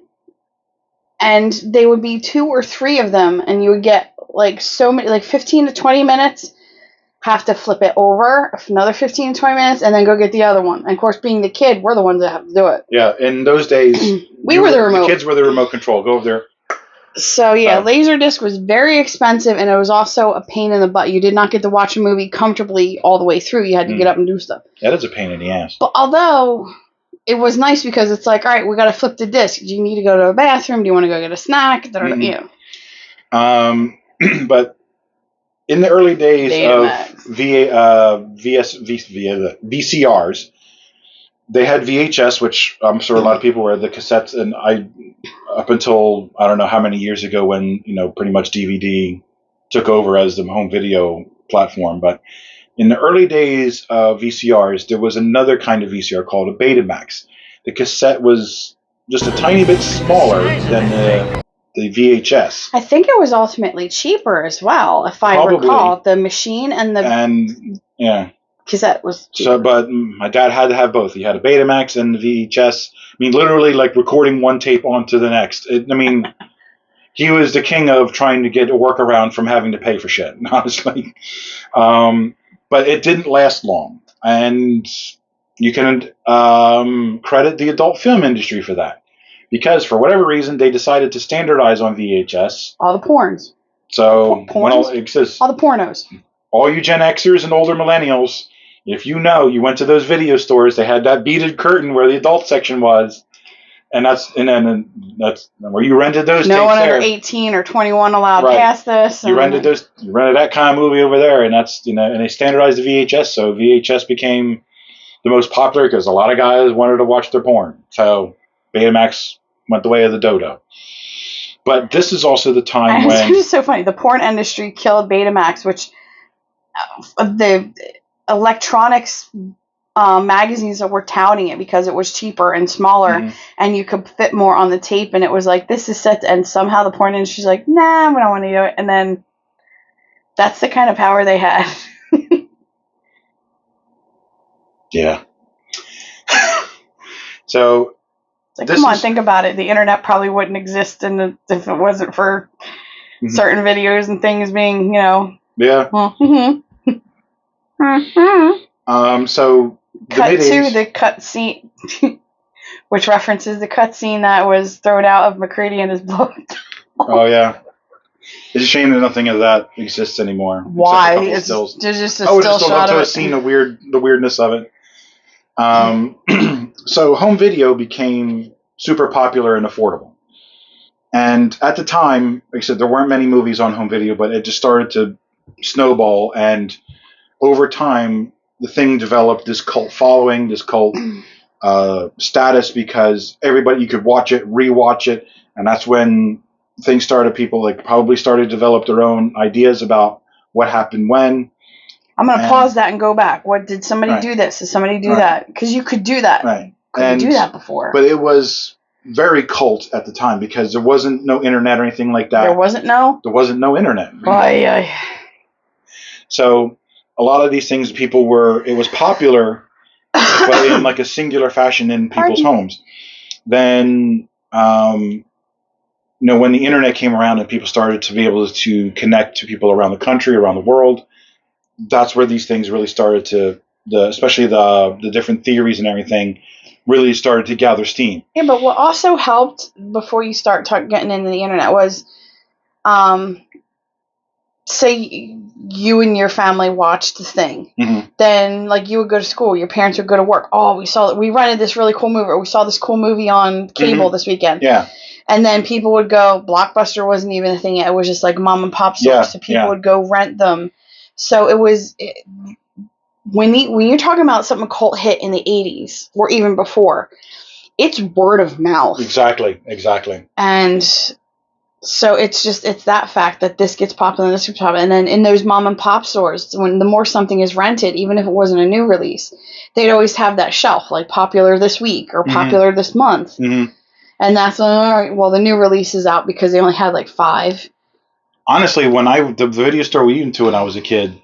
they would be 2 or 3 of them, and you would get like so many, like 15 to 20 minutes. Have to flip it over another 15 to 20 minutes, and then go get the other one. And of course, being the kid, we're the ones that have to do it. Yeah, in those days, we were the remote. The kids were the remote control. Go over there. So yeah, Laserdisc was very expensive, and it was also a pain in the butt. You did not get to watch a movie comfortably all the way through. You had to get up and do stuff. That is a pain in the ass. But although it was nice because it's like, all right, we got to flip the disc. Do you need to go to a bathroom? Do you want to go get a snack? But in the early days of VCRs, they had VHS, which I'm sure a lot of people were the cassettes, and up until I don't know how many years ago when pretty much DVD took over as the home video platform. But in the early days of VCRs, there was another kind of VCR called a Betamax. The cassette was just a tiny bit smaller than the VHS. I think it was ultimately cheaper as well, if I recall. The machine and cassette was cheaper. So, but my dad had to have both. He had a Betamax and the VHS. I mean, literally like recording one tape onto the next. He was the king of trying to get a workaround from having to pay for shit, honestly. But it didn't last long. And You can credit the adult film industry for that. Because for whatever reason, they decided to standardize on VHS. All the porns. So, it says, all the pornos. All you Gen Xers and older millennials, if you went to those video stores, they had that beaded curtain where the adult section was. And that's where you rented those tapes. No one under 18 or 21 allowed past this. You rented that kind of movie over there, and that's and they standardized the VHS, so VHS became the most popular because a lot of guys wanted to watch their porn. So Betamax went the way of the dodo. But this is also the time when it's so funny. The porn industry killed Betamax, which the electronics magazines that were touting it because it was cheaper and smaller and you could fit more on the tape, and it was like, this is set, and somehow the porn industry's like, nah, we don't want to do it. And then that's the kind of power they had. Yeah. So it's like, come on, think about it. The internet probably wouldn't exist if it wasn't for certain videos and things being, Yeah. So cut to the cut scene, which references the cut scene that was thrown out of McCready and his book. Oh yeah, it's a shame that nothing of that exists anymore. Why? There's just a still shot of it. Seen the weirdness of it. So home video became super popular and affordable. And at the time, like I said, there weren't many movies on home video, but it just started to snowball. And over time, the thing developed this cult following, this cult status, because everybody, you could watch it, rewatch it. And that's when things started, people probably started to develop their own ideas about what happened when. I'm going to pause that and go back. What did somebody do this? Did somebody do that? Because you could do that. Right. Couldn't do that before. But it was very cult at the time because there wasn't no internet or anything like that. There wasn't no internet. So a lot of these things, it was popular, but in like a singular fashion in people's homes. Then, when the internet came around and people started to be able to connect to people around the country, around the world, that's where these things really started to, especially the different theories and everything, really started to gather steam. Yeah, but what also helped before you start getting into the internet was, say you and your family watched The Thing. Mm-hmm. Then, you would go to school, your parents would go to work. Oh, we rented this really cool movie, or we saw this cool movie on cable this weekend. Yeah. And then people would go, Blockbuster wasn't even a thing yet. It was just like mom and pop stores. So people would go rent them. So it was, when you're talking about something cult hit in the 80s, or even before, it's word of mouth. Exactly. And so it's that fact that this gets popular and this gets popular. And then in those mom and pop stores, the more something is rented, even if it wasn't a new release, they'd always have that shelf, like popular this week or popular this month. Mm-hmm. And that's all right. Well, the new release is out because they only had 5. Honestly, when the video store we went to when I was a kid,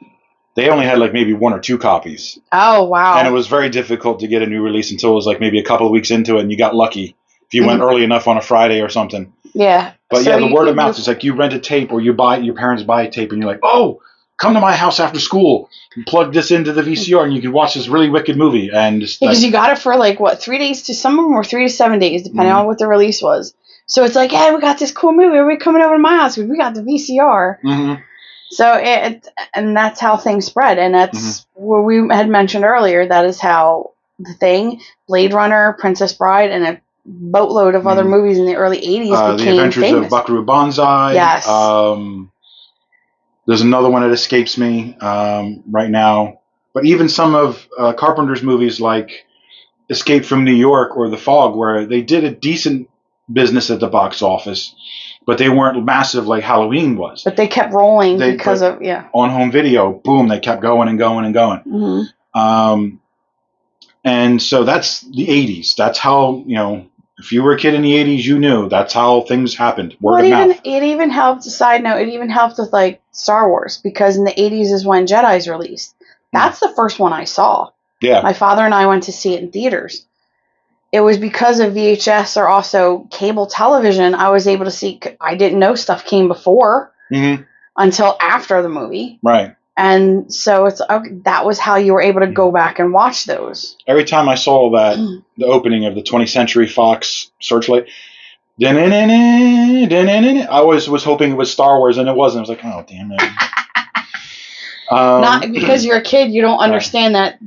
they only had maybe 1 or 2 copies. Oh, wow. And it was very difficult to get a new release until it was maybe a couple of weeks into it, and you got lucky if you went early enough on a Friday or something. Yeah. But the word of mouth is you rent a tape, or your parents buy a tape, and you're like, oh, come to my house after school and plug this into the VCR, and you can watch this really wicked movie. And because you got it for 3 days to some of them were 3 to 7 days, depending on what the release was. So it's hey, we got this cool movie. Are we coming over to my house? We got the VCR. Mm-hmm. So and that's how things spread. And that's what we had mentioned earlier. That is how The Thing, Blade Runner, Princess Bride, and a boatload of other movies in the early 80s became The Adventures famous. of Buckaroo Banzai. Yes. There's another one that escapes me right now. But even some of Carpenter's movies like Escape from New York or The Fog, where they did a decent business at the box office, but they weren't massive like Halloween was. But they kept rolling because of on home video. Boom, they kept going and going and going. Mm-hmm. And so that's the 80s. That's how, if you were a kid in the 80s, you knew that's how things happened. Word of mouth. It even helped, side note, it even helped with Star Wars, because in the 80s is when Jedi's released. That's the first one I saw. Yeah. My father and I went to see it in theaters. It was because of VHS or also cable television I was able to see. I didn't know stuff came before until after the movie. Right. And so that was how you were able to go back and watch those. Every time I saw that, the opening of the 20th Century Fox Searchlight, I always was hoping it was Star Wars, and it wasn't. I was like, oh, damn it. Not because you're a kid, you don't understand that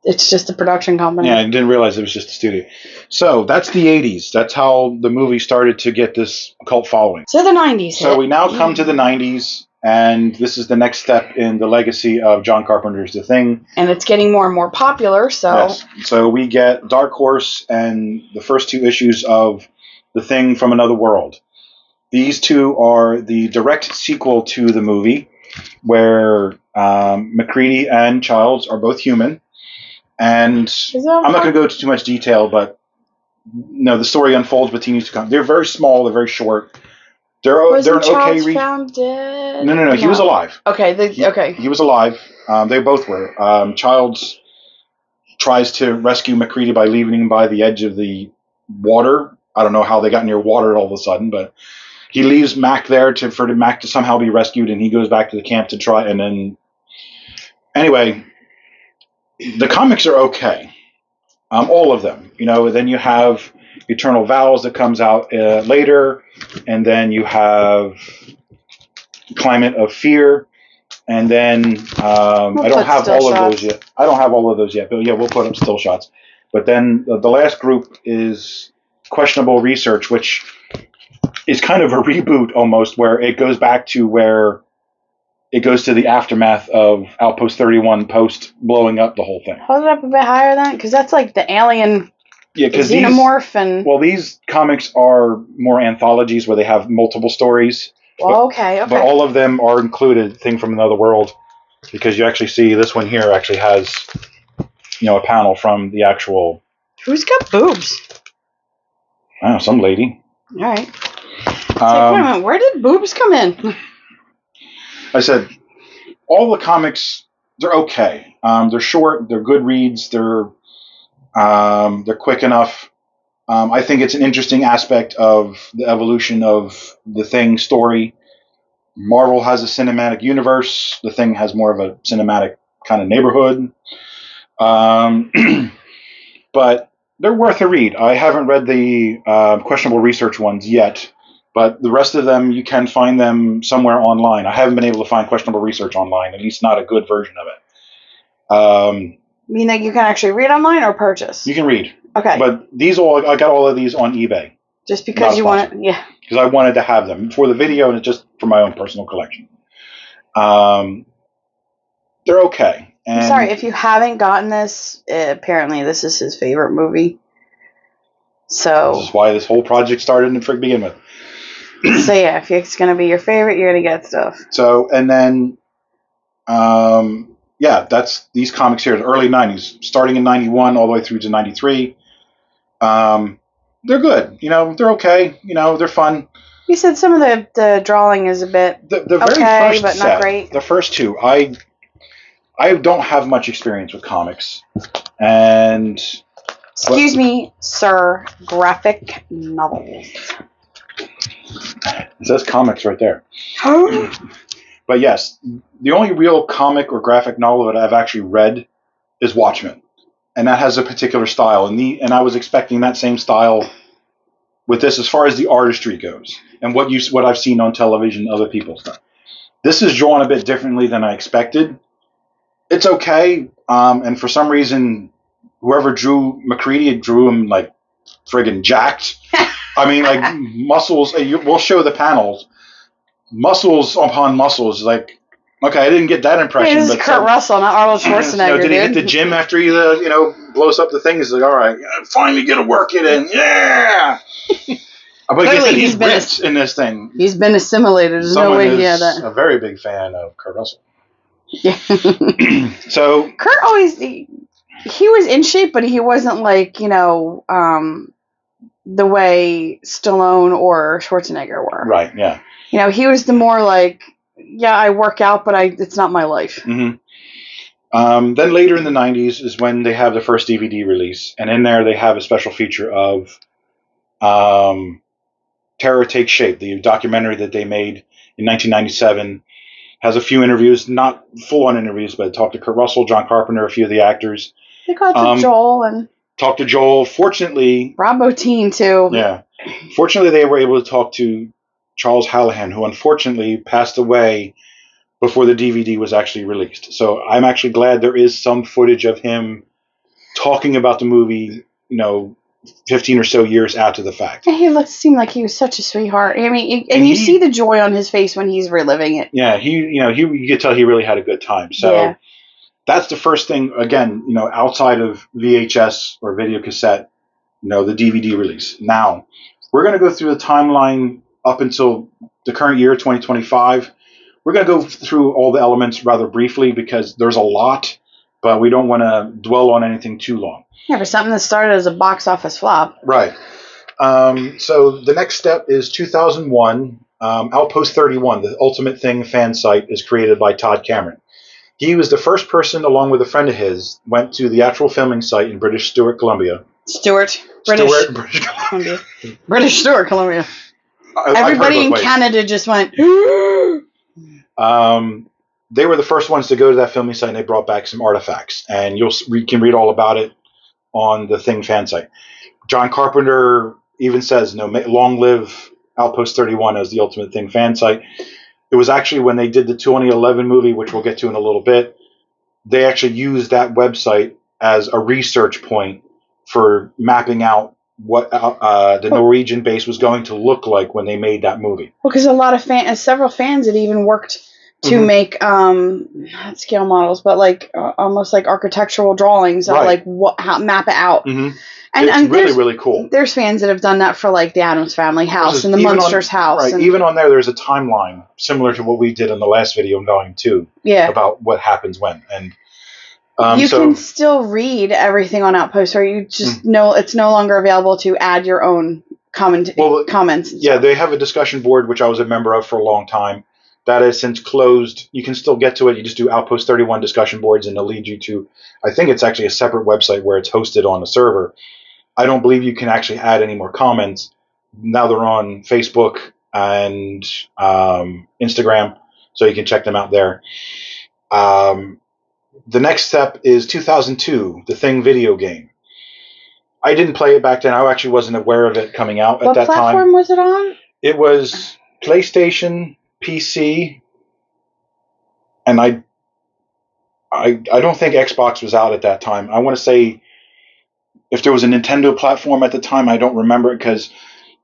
it's just a production company. Yeah, I didn't realize it was just a studio. So that's the 80s. That's how the movie started to get this cult following. So the 90s. So we now come to the 90s, and this is the next step in the legacy of John Carpenter's The Thing. And it's getting more and more popular, so... Yes. So we get Dark Horse and the first 2 issues of The Thing from Another World. These 2 are the direct sequel to the movie, where MacReady and Childs are both human. And I'm not going to go into too much detail, but no, the story unfolds between these 2. They're very small. They're very short. They're an okay read. Found dead? No. He was alive. Okay. He was alive. They both were. Childs tries to rescue MacReady by leaving him by the edge of the water. I don't know how they got near water all of a sudden, but he leaves Mac there for Mac to somehow be rescued, and he goes back to the camp to try. And then, anyway. The comics are okay, all of them. Then you have Eternal Vows that comes out later, and then you have Climate of Fear, and then I don't have all of those yet. But yeah, we'll put up still shots. But then the last group is Questionable Research, which is kind of a reboot almost, where it goes back to where it goes to the aftermath of Outpost 31 post blowing up the whole thing. Hold it up a bit higher then, because that's like the alien xenomorph. Well, these comics are more anthologies where they have multiple stories. Well, okay. But all of them are included Thing from Another World, because you actually see this one here actually has, a panel from the actual. Who's got boobs? I don't know, some lady. All right. Wait a minute, where did boobs come in? I said, all the comics, they're okay. They're short, they're good reads, they're quick enough. I think it's an interesting aspect of the evolution of the Thing story. Marvel has a cinematic universe. The Thing has more of a cinematic kind of neighborhood. But they're worth a read. I haven't read the Questionable Research ones yet. But the rest of them, you can find them somewhere online. I haven't been able to find Questionable Research online, at least not a good version of it. You mean that you can actually read online or purchase? You can read. Okay. But I got all of these on eBay. Just because you want it? Yeah. Because I wanted to have them for the video and just for my own personal collection. They're okay. And I'm sorry, if you haven't gotten this, apparently this is his favorite movie. So. This is why this whole project started to begin with. So yeah, if it's going to be your favorite, you're going to get stuff. So, and then, that's these comics here, the early 90s, starting in 91 all the way through to 93. They're good. They're okay. They're fun. You said some of the drawing is a bit the very okay, first but set, not great. The first 2, I don't have much experience with comics. And... Excuse me, sir. Graphic novels. It says comics right there. But yes, the only real comic or graphic novel that I've actually read is Watchmen, and that has a particular style. And I was expecting that same style with this, as far as the artistry goes, and what I've seen on television, other people's stuff. This is drawn a bit differently than I expected. It's okay, and for some reason, whoever drew MacReady drew him like friggin' jacked. I mean, like muscles. We'll show the panels. Muscles upon muscles. Like, okay, I didn't get that impression. Hey, this is Kurt Russell, not Arnold Schwarzenegger. Did he hit the gym after he, blows up the thing? He's like, all right, finally get a work it in, yeah. But Clearly, he's ripped in this thing. He's been assimilated. There's no way he had that. A very big fan of Kurt Russell. Yeah. So Kurt always he was in shape, but he wasn't like the way Stallone or Schwarzenegger were. Right. Yeah. He was the more like, yeah, I work out, but it's not my life. Mm-hmm. Then later in the 90s is when they have the first DVD release, and in there they have a special feature of Terror Takes Shape, the documentary that they made in 1997. has a few interviews, not full-on interviews, but talked to Kurt Russell, John Carpenter, a few of the actors. They got to Joel and talked to Joel. Fortunately, Rob Bottin too. Yeah, fortunately they were able to talk to Charles Hallahan, who unfortunately passed away before the DVD was actually released. So I'm actually glad there is some footage of him talking about the movie, 15 or so years after the fact. Yeah, he seemed like he was such a sweetheart. I mean, and you see the joy on his face when he's reliving it. Yeah, you could tell he really had a good time. So that's the first thing, again, outside of VHS or video cassette, the DVD release. Now, we're going to go through the timeline up until the current year, 2025. We're going to go through all the elements rather briefly because there's a lot, but we don't want to dwell on anything too long. Yeah, for something that started as a box office flop. Right. So the next step is 2001. Outpost 31, the Ultimate Thing fan site, is created by Todd Cameron. He was the first person, along with a friend of his, went to the actual filming site in British Stuart, Columbia. British Columbia. British Stuart, Columbia. Everybody in Canada just went. They were the first ones to go to that filming site, and they brought back some artifacts, and you can read all about it on the Thing fan site. John Carpenter even says, long live Outpost 31 as the Ultimate Thing fan site. It was actually when they did the 2011 movie, which we'll get to in a little bit, they actually used that website as a research point for mapping out what the Norwegian base was going to look like when they made that movie. Well, because a lot of several fans had even worked to make not scale models, but almost like architectural drawings of how map it out. Mm-hmm. And it's really cool. There's fans that have done that for the Addams Family house and the Munsters house. Right. Even on there's a timeline similar to what we did in the last video in Volume 2. Yeah. About what happens when. And you can still read everything on Outpost, or you just know it's no longer available to add your own comments. Yeah, they have a discussion board, which I was a member of for a long time. That has since closed. You can still get to it. You just do Outpost 31 discussion boards, and it'll lead you to, I think it's actually a separate website where it's hosted on a server. I don't believe you can actually add any more comments. Now they're on Facebook and Instagram, so you can check them out there. The next step is 2002, The Thing video game. I didn't play it back then. I actually wasn't aware of it coming out at that time. What platform was it on? It was PlayStation, PC, and I don't think Xbox was out at that time. I want to say if there was a Nintendo platform at the time, I don't remember it because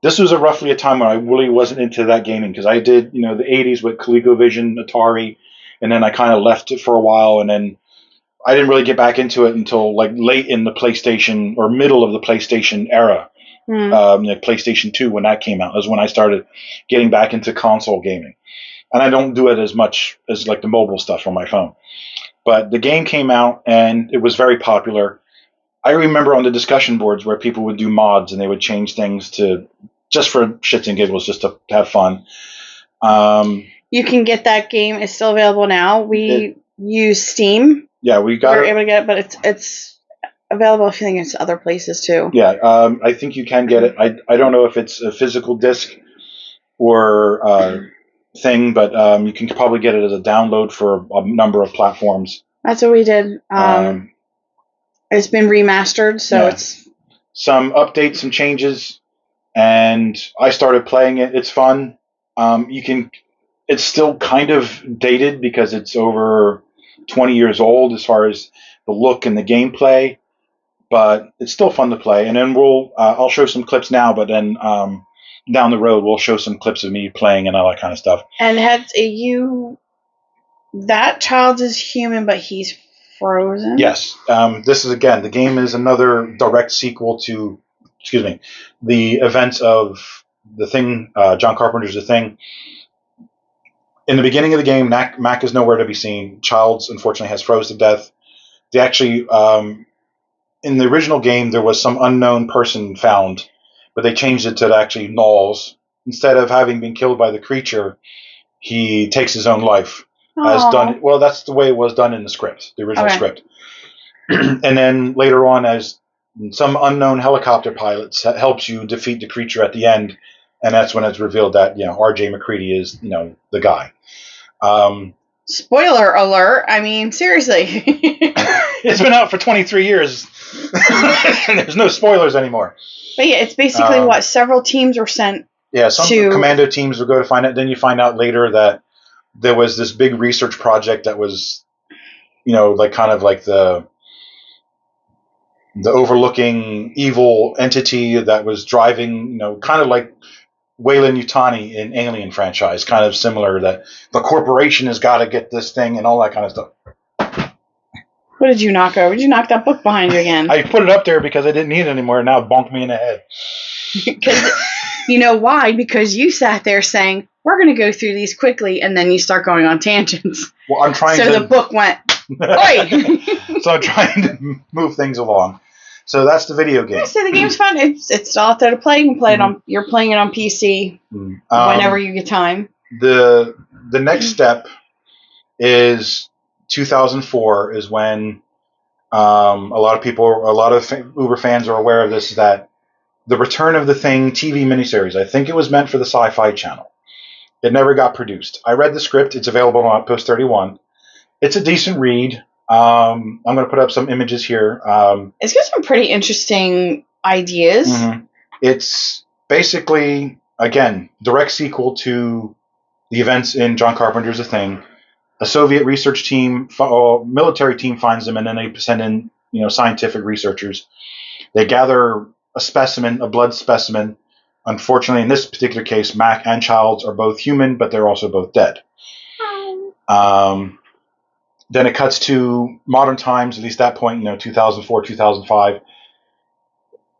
this was roughly a time when I really wasn't into that gaming because I did, the 80s with ColecoVision, Atari, and then I kind of left it for a while, and then I didn't really get back into it until late in the PlayStation or middle of the PlayStation era. PlayStation 2 when that came out is when I started getting back into console gaming. And I don't do it as much as the mobile stuff on my phone. But the game came out and it was very popular. I remember on the discussion boards where people would do mods and they would change things to just for shits and giggles, just to have fun. You can get that game. It's still available now. We use Steam. Yeah, we got We're able to get it, but it's available if you think it's other places too. Yeah, I think you can get it. I don't know if it's a physical disc or thing, but you can probably get it as a download for a number of platforms. That's what we did. It's been remastered, so it's some updates, some changes, and I started playing it. It's fun. It's still kind of dated because it's over 20 years old as far as the look and the gameplay, but it's still fun to play. And then I'll show some clips now, but then down the road we'll show some clips of me playing and all that kind of stuff. And that child is human, but he's frozen? Yes. This is, again, the game is another direct sequel to, the events of The Thing, John Carpenter's The Thing. In the beginning of the game, Mac is nowhere to be seen. Childs, unfortunately, has froze to death. They actually, in the original game, there was some unknown person found, but they changed it to actually Knowles. Instead of having been killed by the creature, he takes his own life. As done. Well, that's the way it was done in the script, the original script. And then later on, as some unknown helicopter pilot helps you defeat the creature at the end, and that's when it's revealed that R.J. McCready is the guy. Spoiler alert. I mean, seriously. It's been out for 23 years. And there's no spoilers anymore. But yeah, it's basically several teams were sent. Yeah, some commando teams would go to find it. Then you find out later that there was this big research project that was, like kind of like the overlooking evil entity that was driving, kind of like Weyland Yutani in Alien franchise, kind of similar, that the corporation has got to get this thing and all that kind of stuff. What did you knock over? Did you knock that book behind you again? I put it up there because I didn't need it anymore, and now it bonked me in the head. Because you know why? Because you sat there saying, we're going to go through these quickly, and then you start going on tangents. Well, I'm trying So the book went, oi! So I'm trying to move things along. So that's the video game. Yeah, so the game's fun. It's still out there to play. You can play it on. You're playing it on PC whenever you get time. The next step is 2004 is when a lot of Uber fans are aware of this, that the Return of the Thing TV miniseries. I think it was meant for the Sci-Fi Channel. It never got produced. I read the script. It's available on Outpost 31. It's a decent read. I'm going to put up some images here. It's got some pretty interesting ideas. Mm-hmm. It's basically, again, direct sequel to the events in John Carpenter's The Thing. A Soviet research team, military team finds them, and then they send in, scientific researchers. They gather a blood specimen. Unfortunately, in this particular case, Mac and Childs are both human, but they're also both dead. Then it cuts to modern times, at least that point, 2004, 2005.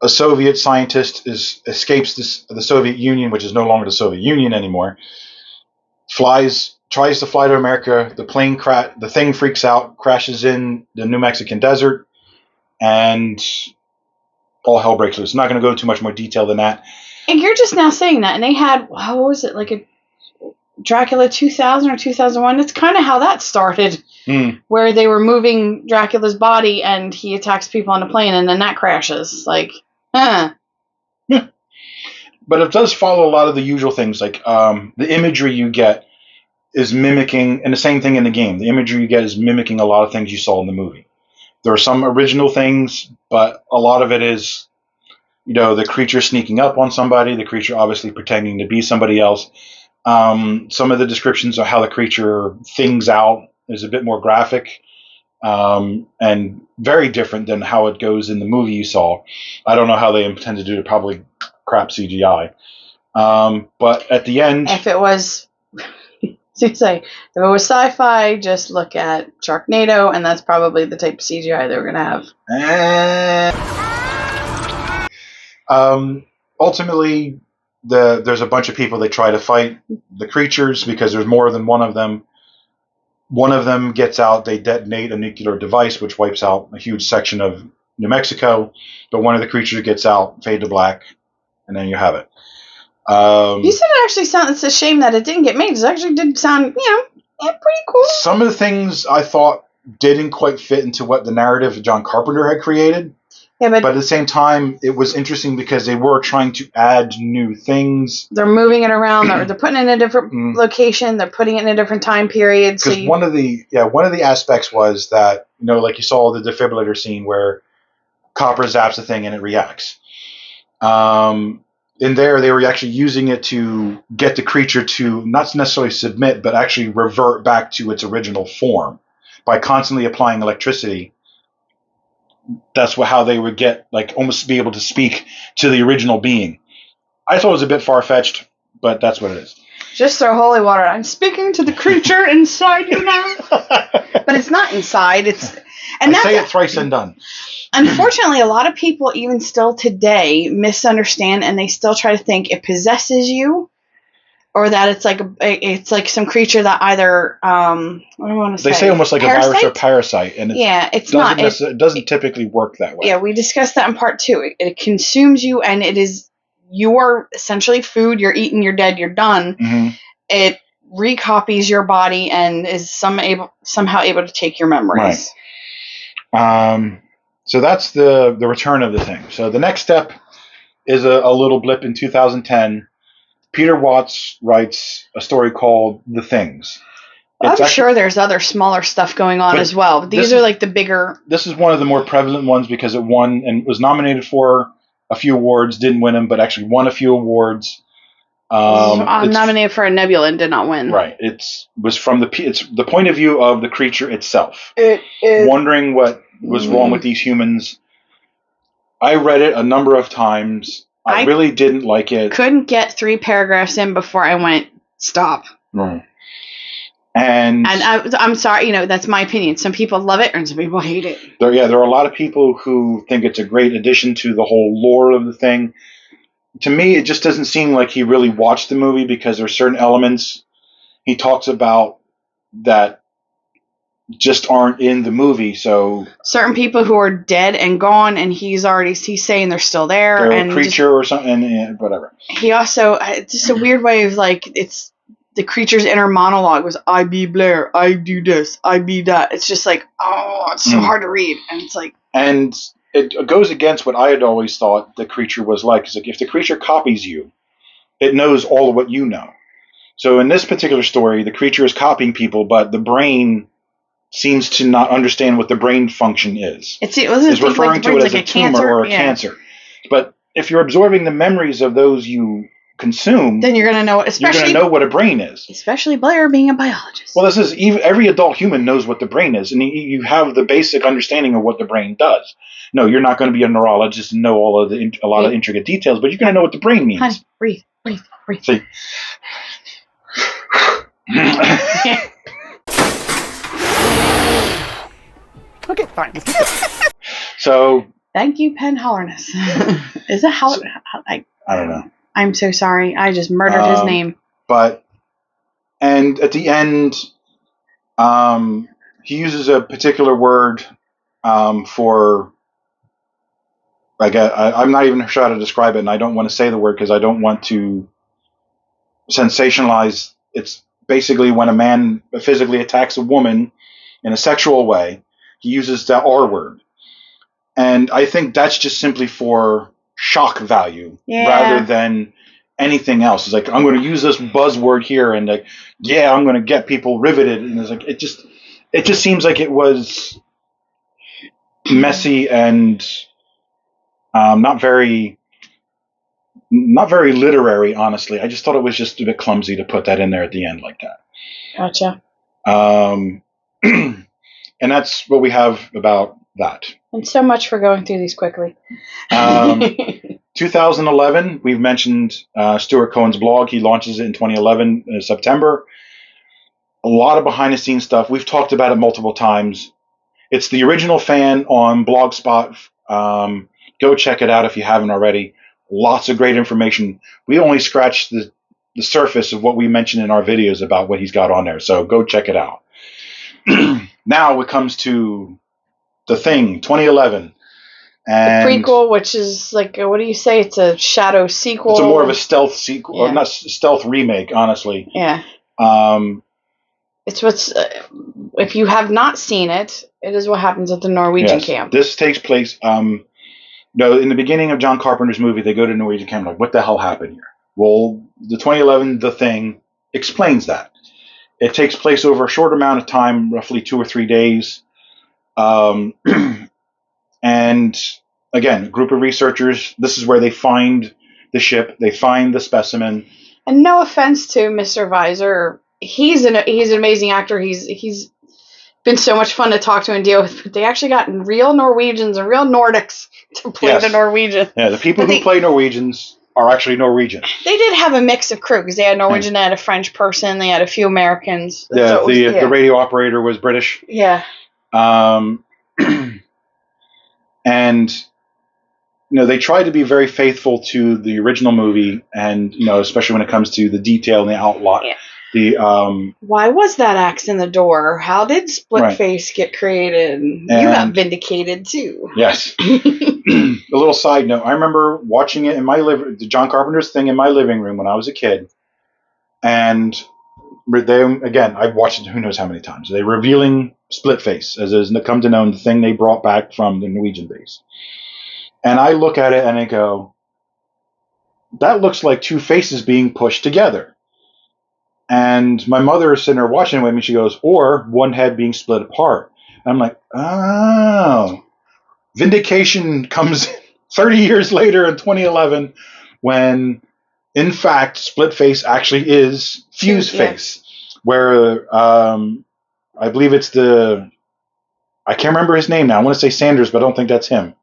A Soviet scientist escapes the Soviet Union, which is no longer the Soviet Union anymore. Tries to fly to America. The thing freaks out, crashes in the New Mexican desert, and all hell breaks loose. I'm not going to go into too much more detail than that. And you're just now saying that, and they had, what was it, like a Dracula 2000 or 2001? That's kind of how that started, where they were moving Dracula's body, and he attacks people on a plane, and then that crashes. Like, But it does follow a lot of the usual things, like the imagery you get is mimicking, and the same thing in the game. The imagery you get is mimicking a lot of things you saw in the movie. There are some original things, but a lot of it is, the creature sneaking up on somebody, the creature obviously pretending to be somebody else. Some of the descriptions of how the creature things out is a bit more graphic, and very different than how it goes in the movie you saw. I don't know how they intend to do it, probably crap CGI. But at the end... If it was... if it was sci-fi, just look at Sharknado, and that's probably the type of CGI they were going to have. Ultimately, there's a bunch of people that try to fight the creatures because there's more than one of them. One of them gets out, they detonate a nuclear device, which wipes out a huge section of New Mexico. But one of the creatures gets out, fade to black, and then you have it. You said it actually sounds. It's a shame that it didn't get made. It actually did sound, pretty cool. Some of the things I thought didn't quite fit into what the narrative John Carpenter had created. Yeah, but at the same time, it was interesting because they were trying to add new things. They're moving it around. They're putting it in a different location. They're putting it in a different time period. Because one of the aspects was that, like you saw the defibrillator scene where Copper zaps the thing and it reacts. In there, they were actually using it to get the creature to not necessarily submit, but actually revert back to its original form by constantly applying electricity. That's how they would get, almost be able to speak to the original being. I thought it was a bit far-fetched, but that's what it is. Just throw holy water. I'm speaking to the creature inside you now. But it's not inside. I say it thrice and done. Unfortunately, a lot of people, even still today, misunderstand, and they still try to think it possesses you, or that it's like some creature that either what do I want to say? They say almost like parasite? A virus or parasite, and it's not. It doesn't typically work that way. Yeah, we discussed that in part 2. It consumes you, and it is your essentially food. You're eaten. You're dead. You're done. Mm-hmm. It recopies your body and is somehow able to take your memories. Right. So that's the return of the thing. So the next step is a little blip in 2010. Peter Watts writes a story called The Things. I'm sure there's other smaller stuff going on as well, but these are like the bigger. This is one of the more prevalent ones because it won and was nominated for a few awards, didn't win them, but actually won a few awards. I'm nominated for a Nebula and did not win. Right. It's the point of view of the creature itself. It is wondering what was wrong with these humans. I read it a number of times. I really didn't like it. Couldn't get 3 paragraphs in before I went, stop. Right. And I'm sorry, that's my opinion. Some people love it and some people hate it. There are a lot of people who think it's a great addition to the whole lore of the thing. To me, it just doesn't seem like he really watched the movie because there are certain elements he talks about that just aren't in the movie. So certain people who are dead and gone, and he's saying they're still there. They're and a creature or something, and whatever. He also, it's just a weird way of it's the creature's inner monologue was, I be Blair, I do this, I be that. It's just like, it's so hard to read. And it's like. And it goes against what I had always thought the creature was like. It's like if the creature copies you, it knows all of what you know. So in this particular story, the creature is copying people, but the brain seems to not understand what the brain function is. It's referring to it as a tumor or a cancer. But if you're absorbing the memories of those you consume, then you're going to know. You're going to know what a brain is. Especially Blair being a biologist. Well, every adult human knows what the brain is, and you have the basic understanding of what the brain does. No, you're not going to be a neurologist and know a lot of intricate details, but you're going to know what the brain means. Honey, breathe. See. Okay, fine. So. Thank you, Penn Hollerness. Is it how? I don't know. I'm so sorry. I just murdered his name. And at the end, he uses a particular word for. I'm not even sure how to describe it, and I don't want to say the word because I don't want to sensationalize. It's basically when a man physically attacks a woman in a sexual way, he uses the R word. And I think that's just simply for shock value rather than anything else. It's like, I'm going to use this buzzword here and I'm going to get people riveted. And it's like, it just seems like it was messy and not very literary, honestly. I just thought it was just a bit clumsy to put that in there at the end like that. Gotcha. And that's what we have about that. And so much for going through these quickly. 2011, we've mentioned Stuart Cohen's blog. He launches it in 2011, September. A lot of behind-the-scenes stuff. We've talked about it multiple times. It's the original fan on Blogspot. Go check it out if you haven't already. Lots of great information. We only scratched the surface of what we mentioned in our videos about what he's got on there. So go check it out. Now it comes to The Thing, 2011. And the prequel, which is like, what do you say? It's a shadow sequel. It's more of a stealth sequel, or not stealth remake, honestly. Yeah. It's if you have not seen it, it is what happens at the Norwegian camp. This takes place, in the beginning of John Carpenter's movie, they go to Norwegian camp, like, what the hell happened here? Well, the 2011 The Thing explains that. It takes place over a short amount of time, roughly 2 or 3 days. And again, a group of researchers, this is where they find the ship, they find the specimen. And no offense to Mr. Visor, he's an amazing actor. He's been so much fun to talk to and deal with. But they actually got real Norwegians and real Nordics to play the Norwegian. Yeah, the people who play Norwegians are actually Norwegian. They did have a mix of crew because they had Norwegian, they had a French person, they had a few Americans. Yeah, so the radio operator was British. Yeah. And they try to be very faithful to the original movie, and especially when it comes to the detail and the outline. Yeah. Why was that axe in the door? How did Split Face get created? You got vindicated too. Yes. A little side note: I remember watching it in the John Carpenter's Thing in my living room when I was a kid, and I've watched it who knows how many times. They're revealing Split Face, as is come to know, the thing they brought back from the Norwegian base. And I look at it and I go, that looks like two faces being pushed together. And my mother is sitting there watching it with me. She goes, or one head being split apart. And I'm like, oh. Vindication comes 30 years later in 2011 when, in fact, split face actually is fused face. Where I believe it's I can't remember his name now. I want to say Sanders, but I don't think that's him.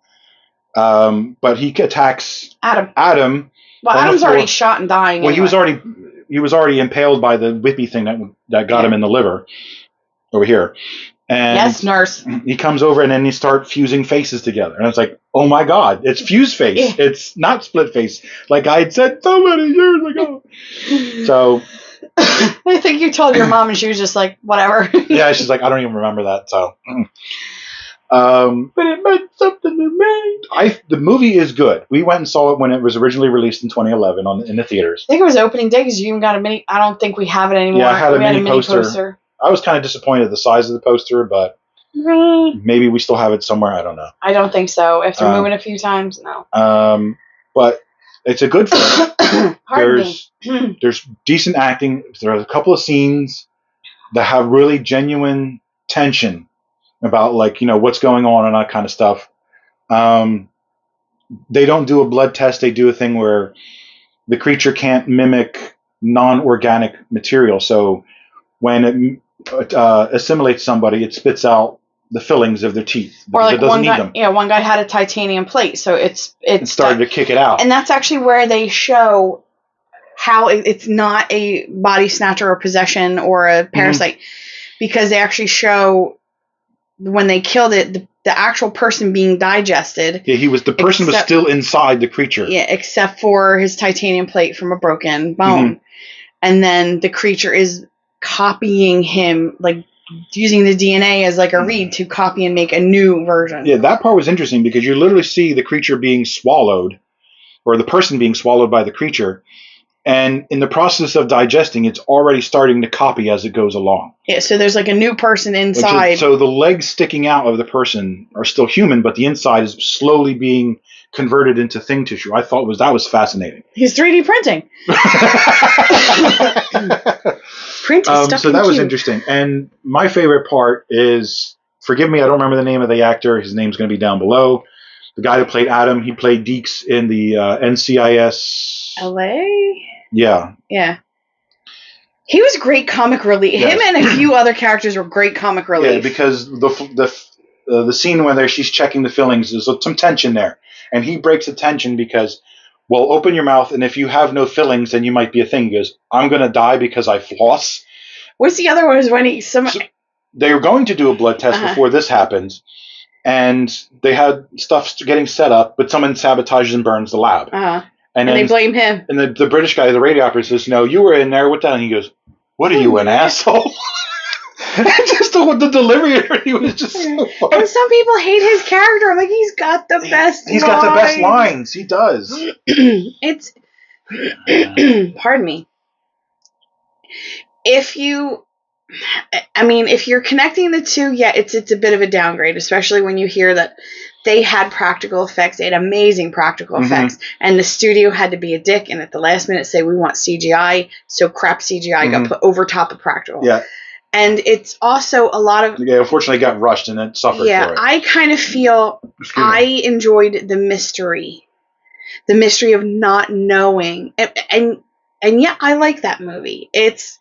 But he attacks Adam. Well, Adam's already shot and dying. Well, anyway. he was already impaled by the whippy thing that got him in the liver over here. And yes, nurse. He comes over and then he start fusing faces together. And it's like, oh my God, it's fused face. Yeah. It's not split face. Like I had said so many years ago. So I think you told your mom and she was just like, whatever. Yeah, she's like, I don't even remember that. So, but it meant something to me. The movie is good. We went and saw it when it was originally released in 2011 in the theaters. I think it was opening day because you even got a mini. I don't think we have it anymore. Yeah, I had a mini poster. I was kind of disappointed at the size of the poster, but maybe we still have it somewhere. I don't know. I don't think so. After moving a few times, no. But it's a good film. There's decent acting. There are a couple of scenes that have really genuine tension about, like, what's going on and that kind of stuff. They don't do a blood test. They do a thing where the creature can't mimic non-organic material. So when it assimilates somebody, it spits out the fillings of their teeth. Or like one guy had a titanium plate, so it started to kick it out. And that's actually where they show how it's not a body snatcher or possession or a parasite, because they actually show when they killed it, the actual person being digested. Yeah, the person was still inside the creature. Yeah, except for his titanium plate from a broken bone. And then the creature is copying him, like using the DNA as like a reed to copy and make a new version. Yeah, that part was interesting because you literally see the creature being swallowed, or the person being swallowed by the creature, and in the process of digesting, it's already starting to copy as it goes along. Yeah, so there's like a new person inside. So the legs sticking out of the person are still human, but the inside is slowly being converted into thing tissue. I thought that was fascinating. He's 3D printing. So that was interesting. And my favorite part is, forgive me, I don't remember the name of the actor. His name's going to be down below. The guy that played Adam, he played Deeks in the NCIS. LA? Yeah. Yeah. He was great comic relief. Yes. Him and a few other characters were great comic relief. Yeah, because the scene where she's checking the fillings, there's some tension there. And he breaks the tension because, well, open your mouth, and if you have no fillings, then you might be a thing. He goes, I'm going to die because I floss. What's the other one? Is when So they were going to do a blood test before this happens, and they had stuff getting set up, but someone sabotages and burns the lab. And they blame him. And the British guy, the radio operator, says, no, you were in there with that. And he goes, what are you, an asshole? Just the delivery, he was just so funny. And some people hate his character. I'm like, he's got the best lines. He's got the best lines. He does. It's, pardon me. If you're connecting the two, yeah, it's a bit of a downgrade, especially when you hear that they had practical effects. They had amazing practical effects. And the studio had to be a dick and at the last minute say, we want CGI. So crap CGI got put over top of practical. Yeah. And it's also a lot of... Yeah, unfortunately got rushed and then suffered for it. Yeah, I kind of feel I enjoyed the mystery. The mystery of not knowing. And yeah, I like that movie. It's...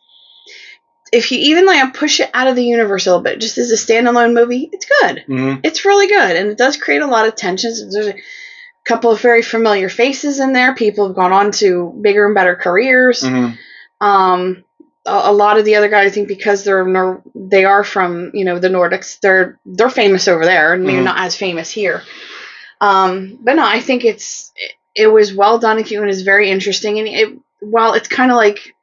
If you even push it out of the universe a little bit, just as a standalone movie, it's good. It's really good. And it does create a lot of tensions. There's a couple of very familiar faces in there. People have gone on to bigger and better careers. A lot of the other guys, I think, because they are from the Nordics, they're famous over there, and maybe not as famous here. But no, I think it was well done. It was very interesting, and while it's kind of like,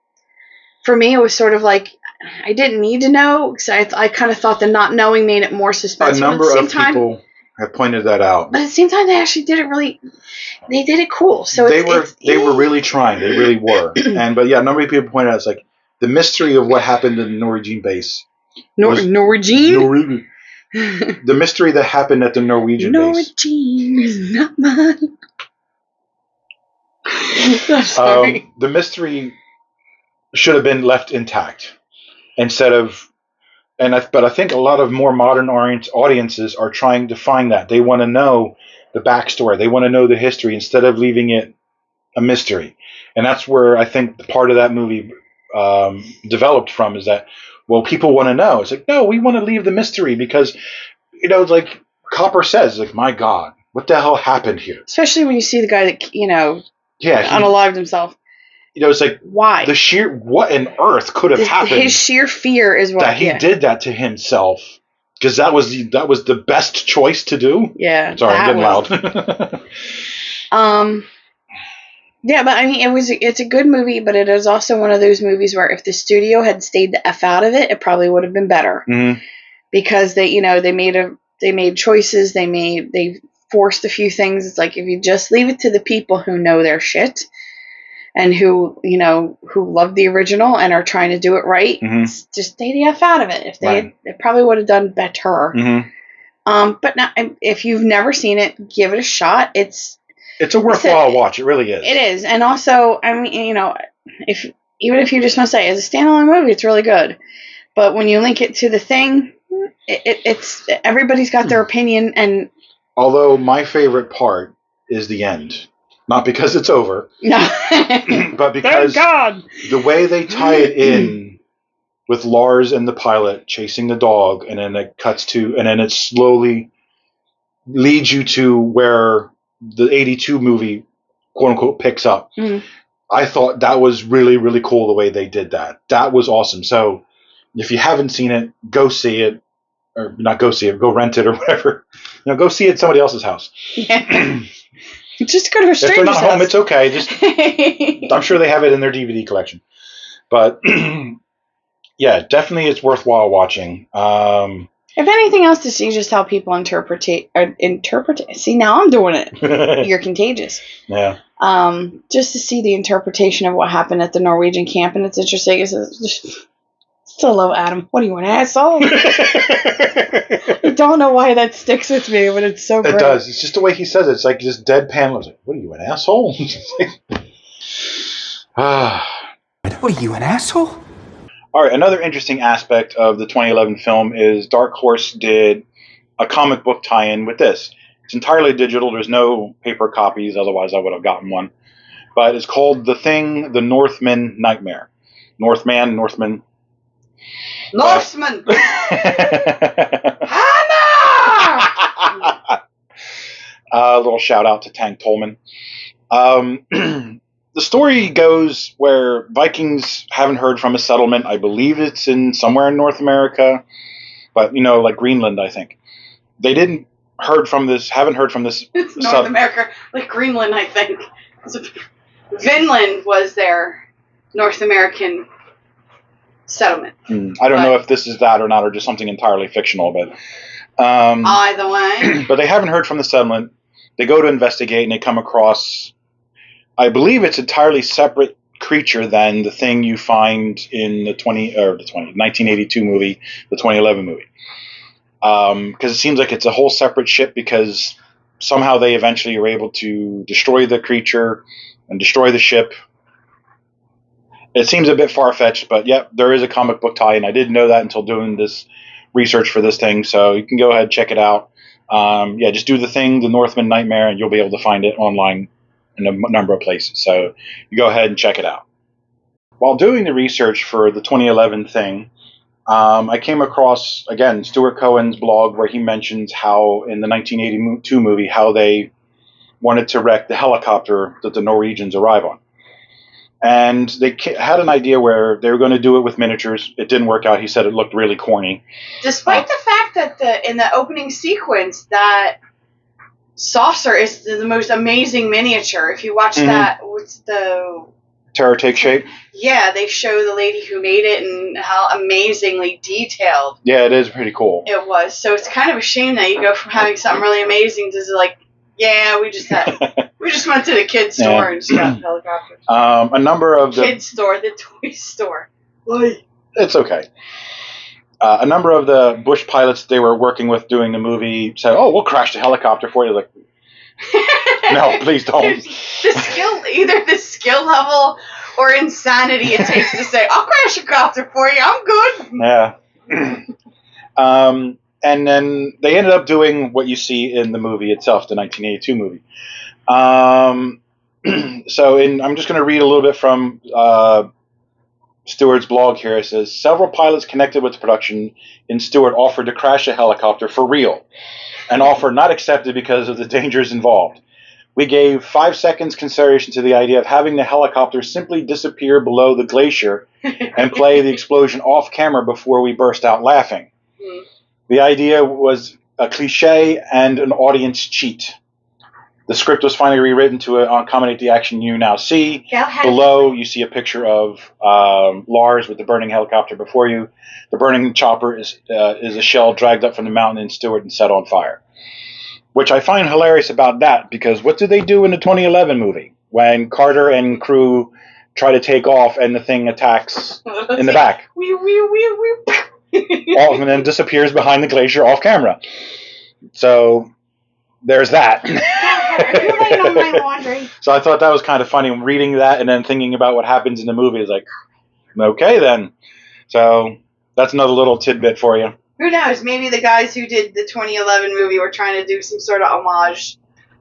for me, it was sort of like I didn't need to know because I kind of thought the not knowing made it more suspenseful. A number of people have pointed that out, but at the same time, they actually did it really. They did it cool. So they were really trying. They really were. But yeah, a number of people pointed out it's like. The mystery of what happened in the Norwegian base. Norwegian? The mystery that happened at the Norwegian base. Norwegian is not mine. Sorry. The mystery should have been left intact instead of. But I think a lot of more modern audiences are trying to find that. They want to know the backstory. They want to know the history instead of leaving it a mystery. And that's where I think the part of that movie developed from is that, well, people want to know. It's like, no, we want to leave the mystery because, it's like Copper says, like, my God, what the hell happened here? Especially when you see the guy that, unalived himself. It's like, why? The sheer, what on earth could have happened? His sheer fear is what that he did that to himself. Because that was the best choice to do. Yeah. Sorry, I'm getting loud. Yeah, but I mean, it's a good movie, but it is also one of those movies where if the studio had stayed the F out of it, it probably would have been better. Mm-hmm. Because they made choices, they forced a few things. It's like if you just leave it to the people who know their shit and who love the original and are trying to do it right, just stay the F out of it. If they probably would have done better. Mm-hmm. But now, if you've never seen it, give it a shot. It's a worthwhile watch. It really is. It is. And also, I mean, even if you just want to say as a standalone movie, it's really good. But when you link it to The Thing, it's everybody's got their opinion. And although my favorite part is the end. Not because it's over. No. But because the way they tie it in with Lars and the pilot chasing the dog, and then it cuts to, and then it slowly leads you to where the 82 movie, quote unquote, picks up. Mm-hmm. I thought that was really, really cool the way they did that. That was awesome. So if you haven't seen it, go see it. Or not go see it, go rent it or whatever. Go see it at somebody else's house. Yeah. Just go to a stranger's house. If they're not home, it's okay. I'm sure they have it in their DVD collection. But yeah, definitely it's worthwhile watching. If anything else, to see just how people interpret. See, now I'm doing it. You're contagious. Yeah. Just to see the interpretation of what happened at the Norwegian camp, and it's interesting. Still love Adam. What are you, an asshole? I don't know why that sticks with me, but it's so great. It does. It's just the way he says it. It's like just deadpan. I was like, what are you, an asshole? What are you, an asshole? All right, another interesting aspect of the 2011 film is Dark Horse did a comic book tie-in with this. It's entirely digital. There's no paper copies, otherwise I would have gotten one. But it's called The Thing, The Northman Nightmare. Northman. Norseman! Hannah! A little shout out to Tank Tolman. The story goes where Vikings haven't heard from a settlement. I believe it's somewhere in North America, but like Greenland, I think. They haven't heard from this. It's North America, like Greenland, I think. Vinland was their North American settlement. I don't know if this is that or not, or just something entirely fictional, but either way. But they haven't heard from the settlement. They go to investigate, and they come across, I believe it's entirely separate creature than the thing you find in the 1982 movie, the 2011 movie. Because it seems like it's a whole separate ship, because somehow they eventually are able to destroy the creature and destroy the ship. It seems a bit far-fetched, but yep, there is a comic book tie, and I didn't know that until doing this research for this thing, so you can go ahead and check it out. Just do The Thing, The Northman Nightmare, and you'll be able to find it online in a number of places, so you go ahead and check it out. While doing the research for the 2011 Thing, I came across, again, Stuart Cohen's blog, where he mentions how in the 1982 movie, how they wanted to wreck the helicopter that the Norwegians arrive on. And they had an idea where they were going to do it with miniatures. It didn't work out. He said it looked really corny. Despite the fact that in the opening sequence, that saucer is the most amazing miniature. If you watch that, what's the... Terror Take Shape? Yeah, they show the lady who made it and how amazingly detailed. Yeah, it is pretty cool. It was. So it's kind of a shame that you go from having something really amazing to like, yeah, we just went to the kids store and just got helicopters. A number of the kids store, the toy store. It's okay. A number of the Bush pilots they were working with doing the movie said, "Oh, we'll crash the helicopter for you." Like, no, please don't. Either the skill level or insanity it takes to say, I'll crash a copter for you, I'm good. Yeah. And then they ended up doing what you see in the movie itself, the 1982 movie. I'm just going to read a little bit from Stewart's blog here. It says, several pilots connected with the production in Stewart offered to crash a helicopter for real. An offer not accepted because of the dangers involved. We gave 5 seconds consideration to the idea of having the helicopter simply disappear below the glacier and play the explosion off camera before we burst out laughing. The idea was a cliche and an audience cheat. The script was finally rewritten to accommodate the action you now see. Below, you see a picture of Lars with the burning helicopter before you. The burning chopper is a shell dragged up from the mountain in Stewart and set on fire. Which I find hilarious about that, because what did they do in the 2011 movie when Carter and crew try to take off and the thing attacks in the back? And then disappears behind the glacier off camera. So there's that. You're laying on my laundry. So I thought that was kind of funny. Reading that and then thinking about what happens in the movie is like, okay then. So that's another little tidbit for you. Who knows? Maybe the guys who did the 2011 movie were trying to do some sort of homage.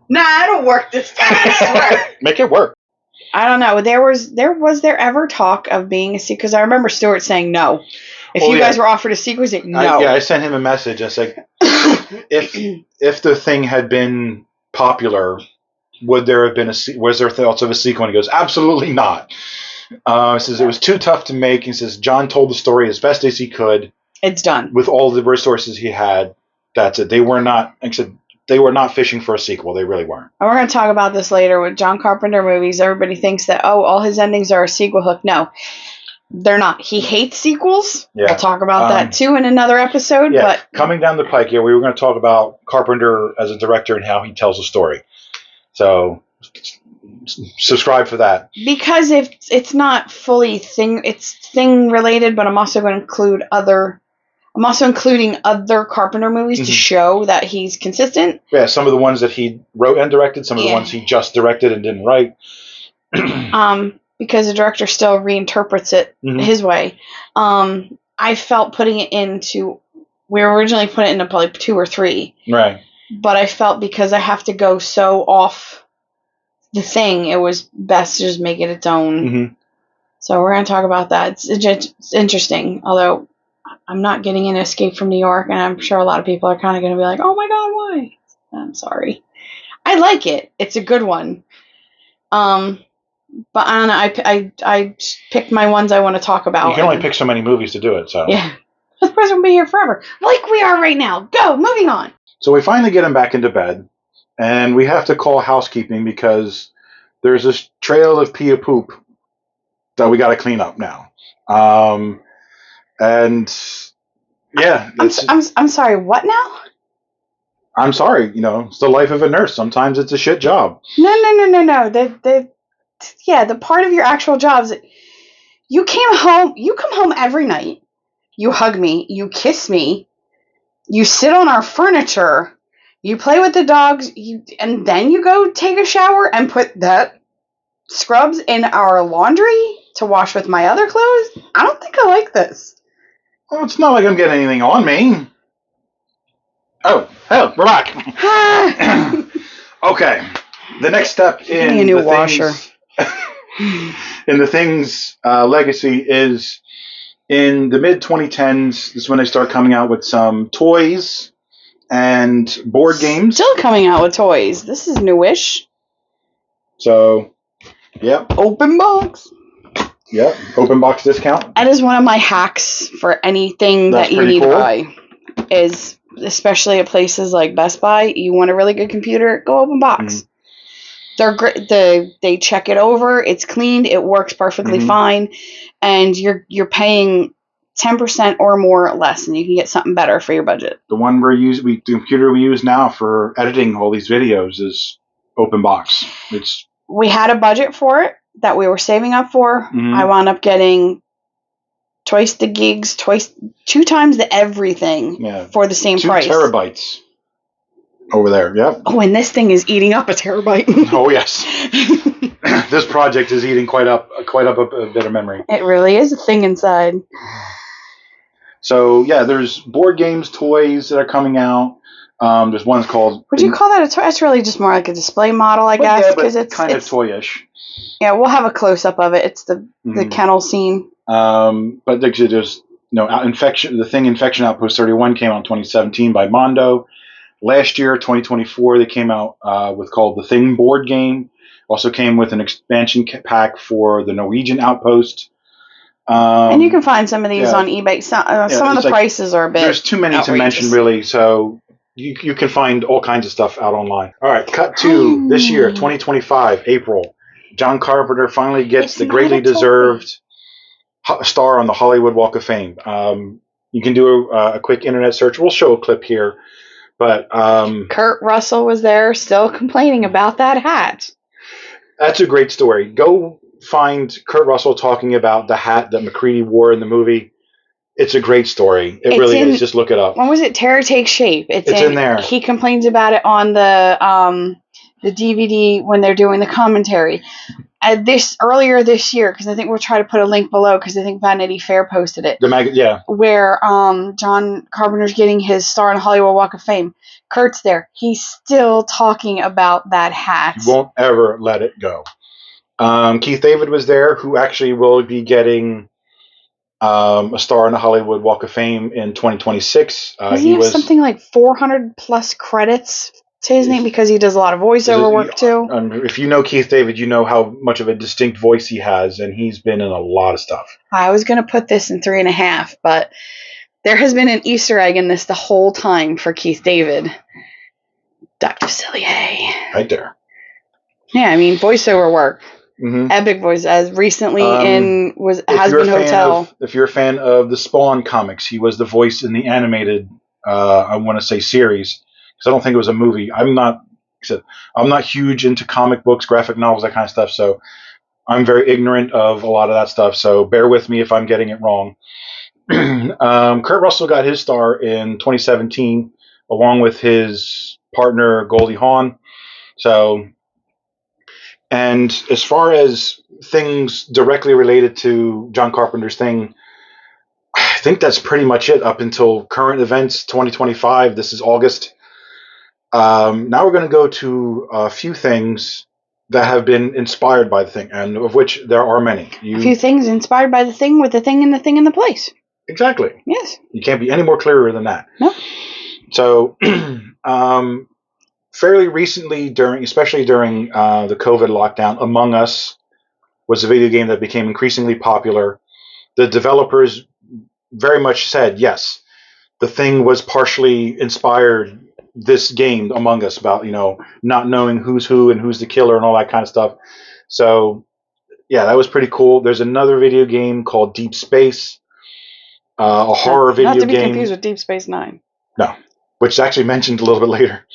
Nah, it'll work this time, I swear. Make it work. I don't know. Was there ever talk of being a sequel? Because I remember Stuart saying no. If you guys were offered a sequel, he'd say no. I sent him a message. I said, if the thing had been popular, would there have been was there thoughts of a sequel? And he goes, absolutely not. He says it was too tough to make. He says John told the story as best as he could. It's done with all the resources he had. That's it. They were not. They were not fishing for a sequel. They really weren't. And we're going to talk about this later with John Carpenter movies. Everybody thinks that all his endings are a sequel hook. No, they're not. He hates sequels. Yeah. We'll talk about that too in another episode. Yeah, but coming down the pike, we were going to talk about Carpenter as a director and how he tells a story. So subscribe for that. Because if it's not fully thing related, but I'm also going to include I'm also including other Carpenter movies to show that he's consistent. Yeah, some of the ones that he wrote and directed, some of the ones he just directed and didn't write. Because the director still reinterprets it his way. I felt putting it into... We originally put it into probably 2 or 3. Right. But I felt because I have to go so off the thing, it was best to just make it its own. So we're going to talk about that. It's interesting, although... I'm not getting an Escape from New York, and I'm sure a lot of people are kind of going to be like, oh my god, why? I'm sorry. I like it. It's a good one. But I don't know. I picked my ones I want to talk about. You can only pick so many movies to do it, so. Yeah. This person will be here forever. Like we are right now. Go, moving on. So we finally get him back into bed, and we have to call housekeeping because there's this trail of pee poop that we got to clean up now. And yeah, I'm sorry. What now? I'm sorry. It's the life of a nurse. Sometimes it's a shit job. No. The part of your actual job is you came home. You come home every night. You hug me. You kiss me. You sit on our furniture. You play with the dogs. And then you go take a shower and put that scrubs in our laundry to wash with my other clothes. I don't think I like this. Well, it's not like I'm getting anything on me. Oh, hell, we're back. Okay. The next step in the washer. In the Thing's legacy is in the mid-2010s. This is when they start coming out with some toys and board games. Still coming out with toys. This is newish. So, yep. Open box. Yep, open box discount. That is one of my hacks for anything that you need to buy. Is especially at places like Best Buy, you want a really good computer, go open box. They're great. They check it over. It's cleaned. It works perfectly fine, and you're paying 10% or more less, and you can get something better for your budget. The one the computer we use now for editing all these videos is open box. We had a budget for it that we were saving up for. I wound up getting twice the gigs, 2 times the everything for the same price. 2 terabytes. over there. Yep. Oh, and this thing is eating up a terabyte. Oh yes. This project is eating quite up a bit of memory. It really is a thing inside. So yeah, there's board games, toys that are coming out. There's one called. Would you call that a toy? That's really just more like a display model, I guess, because it's kind of toyish. Yeah, we'll have a close up of it. It's the kennel scene. But there's Infection. The Thing, Infection Outpost 31 came out in 2017 by Mondo. Last year, 2024, they came out with called The Thing board game. Also came with an expansion pack for the Norwegian Outpost. And you can find some of these on eBay. Some of the prices are a bit. There's too many outrageous to mention, really. So you can find all kinds of stuff out online. All right, cut to this year, 2025, April. John Carpenter finally gets the greatly deserved star on the Hollywood Walk of Fame. You can do a quick internet search. We'll show a clip here. But Kurt Russell was there still complaining about that hat. That's a great story. Go find Kurt Russell talking about the hat that MacReady wore in the movie. It's a great story. It really is. Just look it up. When was it? Terror Takes Shape. It's in there. He complains about it on the DVD when they're doing the commentary. Earlier this year, because I think we'll try to put a link below, because I think Vanity Fair posted it. Where John Carpenter's getting his star on Hollywood Walk of Fame. Kurt's there. He's still talking about that hat. He won't ever let it go. Keith David was there, who actually will be getting a star on the Hollywood Walk of Fame in 2026. He has something like 400 plus credits to his name because he does a lot of voiceover work too. If you know Keith David, you know how much of a distinct voice he has, and he's been in a lot of stuff. I was going to put this in 3.5, but there has been an Easter egg in this the whole time for Keith David. Dr. Cillier. Right there. Yeah, I mean, voiceover work. Mm-hmm. Epic voice, as recently Has Been Hotel. If you're a fan of the Spawn comics, he was the voice in the animated, I want to say, series. Because I don't think it was a movie. I'm not huge into comic books, graphic novels, that kind of stuff. So I'm very ignorant of a lot of that stuff. So bear with me if I'm getting it wrong. Kurt Russell got his star in 2017, along with his partner Goldie Hawn. So, and as far as things directly related to John Carpenter's Thing, I think that's pretty much it up until current events, 2025. This is August. Now we're going to go to a few things that have been inspired by the Thing, and of which there are many. A few things inspired by the Thing, with the Thing and the Thing in the place. Exactly. Yes. You can't be any more clearer than that. No. So, fairly recently, especially during the COVID lockdown, Among Us was a video game that became increasingly popular. The developers very much said, yes, the Thing was partially inspired this game, Among Us, about, not knowing who's who and who's the killer and all that kind of stuff. So, yeah, that was pretty cool. There's another video game called Deep Space, a horror video game. Not to be confused with Deep Space Nine. No, which is actually mentioned a little bit later.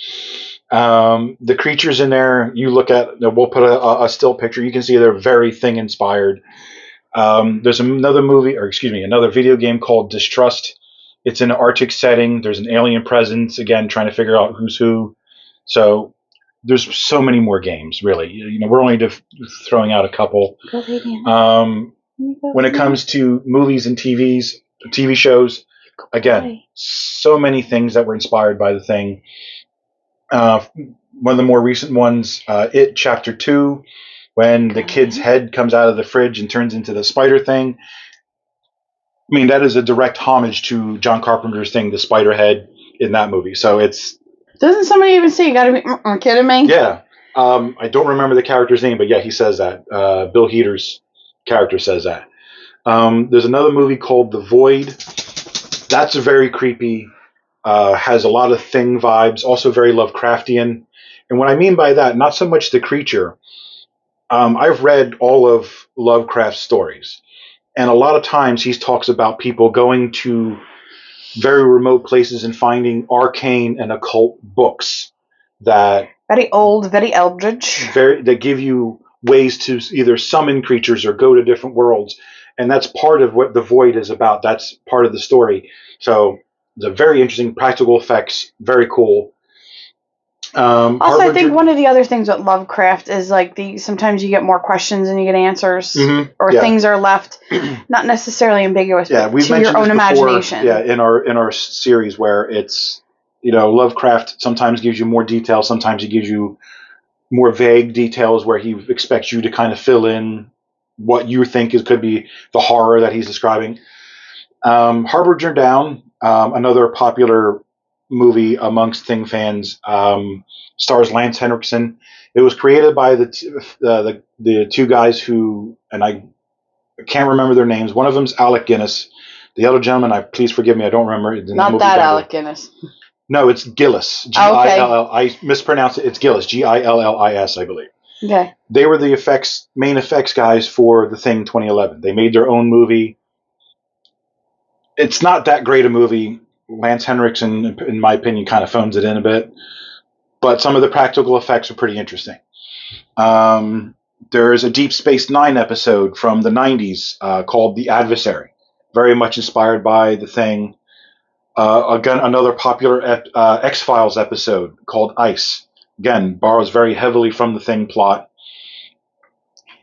The creatures in there, you look at, we'll put a still picture. You can see they're very Thing inspired. There's another another video game called Distrust. It's in an Arctic setting. There's an alien presence, again, trying to figure out who's who. So there's so many more games, really. We're only throwing out a couple. When it comes to movies and TV shows, again, so many things that were inspired by the Thing. One of the more recent ones, It Chapter 2, when the kid's head comes out of the fridge and turns into the spider thing. I mean, that is a direct homage to John Carpenter's Thing, the spider head in that movie. So it's... Doesn't somebody even say, you gotta be kidding me? Yeah. I don't remember the character's name, but yeah, he says that. Bill Hader's character says that. There's another movie called The Void. That's very creepy. Has a lot of Thing vibes, also very Lovecraftian. And what I mean by that, not so much the creature. I've read all of Lovecraft's stories. And a lot of times he talks about people going to very remote places and finding arcane and occult books that... Very old, very eldritch. That give you ways to either summon creatures or go to different worlds. And that's part of what The Void is about. That's part of the story. So... the very interesting practical effects, very cool. Also, I think one of the other things with Lovecraft is like sometimes you get more questions than you get answers, or things are left not necessarily ambiguous, but we've to your own imagination. Yeah, in our series where it's Lovecraft sometimes gives you more detail, sometimes he gives you more vague details where he expects you to kind of fill in what you think could be the horror that he's describing. Harbinger Down, another popular movie amongst Thing fans, stars Lance Henriksen. It was created by the two guys who, and I can't remember their names. One of them's Alec Guinness. The other gentleman, please forgive me, I don't remember. Not that Alec Guinness. No, it's Gillis. Gill. I mispronounced it. It's Gillis. Gillis, I believe. Okay. They were the main effects guys for The Thing 2011. They made their own movie. It's not that great a movie. Lance Henriksen, in my opinion, kind of phones it in a bit. But some of the practical effects are pretty interesting. There's a Deep Space Nine episode from the 90s called The Adversary, very much inspired by The Thing. Again, another popular X-Files episode called Ice. Again, borrows very heavily from the Thing plot.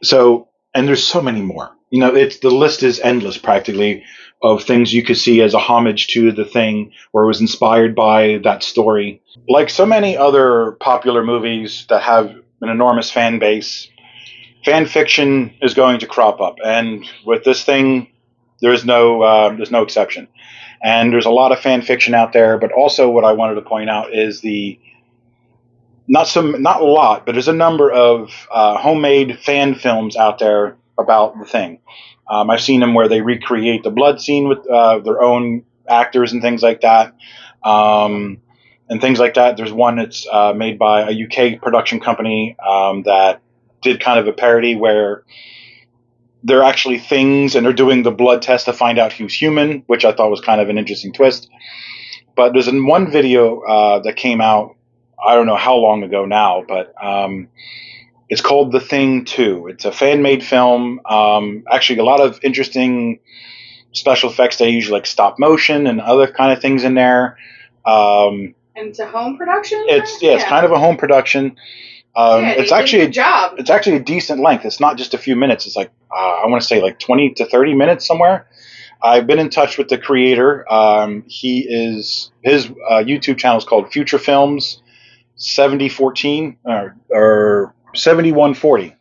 So, and there's so many more. The list is endless, practically, of things you could see as a homage to The Thing, or was inspired by that story. Like so many other popular movies that have an enormous fan base, fan fiction is going to crop up, and with this thing, there's no exception. And there's a lot of fan fiction out there, but also what I wanted to point out is not a lot, but there's a number of homemade fan films out there about The Thing. I've seen them where they recreate the blood scene with their own actors and things like that. And things like that. There's one that's made by a UK production company that did kind of a parody where they're actually things and they're doing the blood test to find out who's human, which I thought was kind of an interesting twist. But there's one video that came out, I don't know how long ago now, but it's called The Thing 2. It's a fan-made film. Actually, a lot of interesting special effects. They use like stop motion and other kind of things in there. And it's a home production? It's kind of a home production. It's actually a job. It's actually a decent length. It's not just a few minutes. It's like I want to say like 20 to 30 minutes somewhere. I've been in touch with the creator. His YouTube channel is called Future Films 7014 or 7140.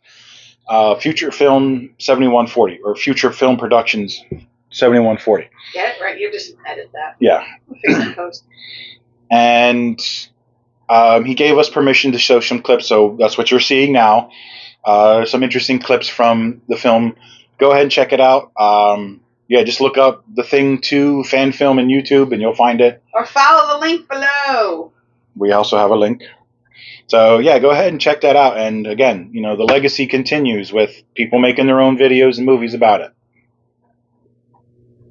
Future Film 7140 or Future Film Productions 7140. Get it right. You just edit that. Yeah. We'll fix the post. And he gave us permission to show some clips, so that's what you're seeing now. Some interesting clips from the film. Go ahead and check it out. Just look up The Thing 2 fan film in YouTube, and you'll find it. Or follow the link below. We also have a link. So, go ahead and check that out. And again, the legacy continues with people making their own videos and movies about it.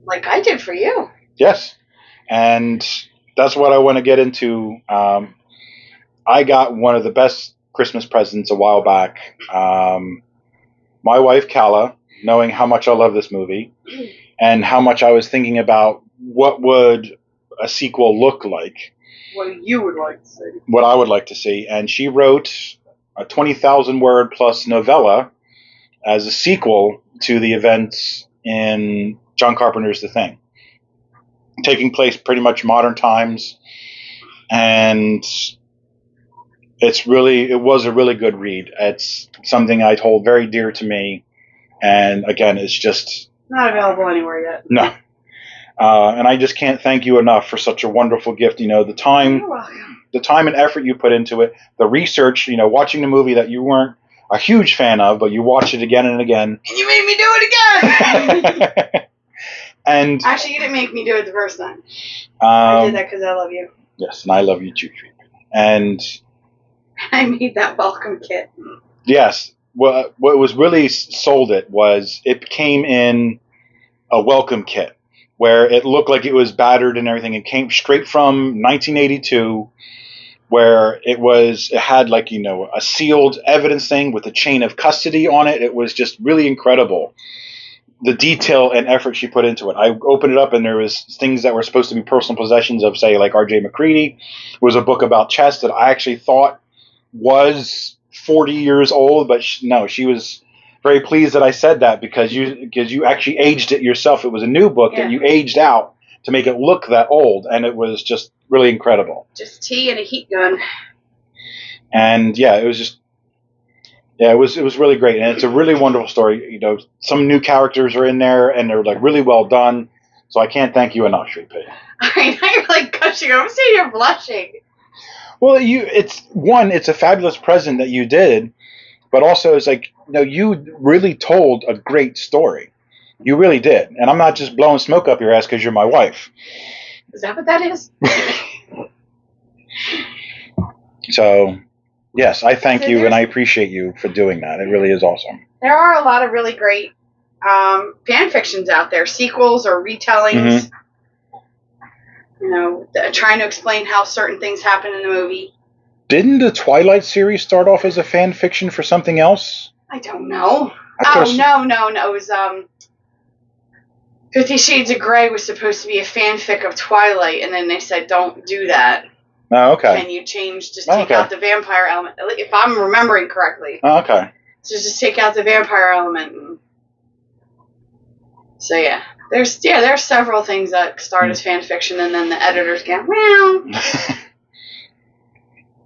Like I did for you. Yes. And that's what I want to get into. I got one of the best Christmas presents a while back. My wife, Kala, knowing how much I love this movie and how much I was thinking about what would a sequel look like. What you would like to see. What I would like to see. And she wrote a 20,000 word plus novella as a sequel to the events in John Carpenter's The Thing. Taking place pretty much modern times. And it was a really good read. It's something I hold very dear to me. And again, it's just not available anywhere yet. No. And I just can't thank you enough for such a wonderful gift. The time, You're welcome. The time and effort you put into it, the research, watching the movie that you weren't a huge fan of, but you watched it again and again. And you made me do it again! And actually, you didn't make me do it the first time. I did that because I love you. Yes, and I love you too, Treat. And I made that welcome kit. Yes. What was really sold it came in a welcome kit where it looked like it was battered and everything. It came straight from 1982 where it had like, a sealed evidence thing with a chain of custody on it. It was just really incredible. the detail and effort she put into it. I opened it up and there was things that were supposed to be personal possessions of, say, like R.J. McCready. It was a book about chess that I actually thought was 40 years old, but she was very pleased that I said that because you actually aged it yourself. It was a new book that you aged out to make it look that old, and it was just really incredible. Just tea and a heat gun. And it was just. Yeah, it was really great, and it's a really wonderful story. You know, some new characters are in there, and they're like really well done. So I can't thank you enough, Sweet Pea. All right, now you're like gushing. I'm seeing you're blushing. Well, it's a fabulous present that you did, but also it's like, you really told a great story. You really did, and I'm not just blowing smoke up your ass because you're my wife. Is that what that is? So. Yes, I thank you, and I appreciate you for doing that. It really is awesome. There are a lot of really great fan fictions out there, sequels or retellings. Mm-hmm. Trying to explain how certain things happen in the movie. Didn't the Twilight series start off as a fan fiction for something else? I don't know. No. It was 50 Shades of Grey was supposed to be a fanfic of Twilight, and then they said, don't do that. Oh, okay. Can you take out the vampire element? If I'm remembering correctly. Oh, okay. So just take out the vampire element. So there's several things that start as fan fiction, and then the editors get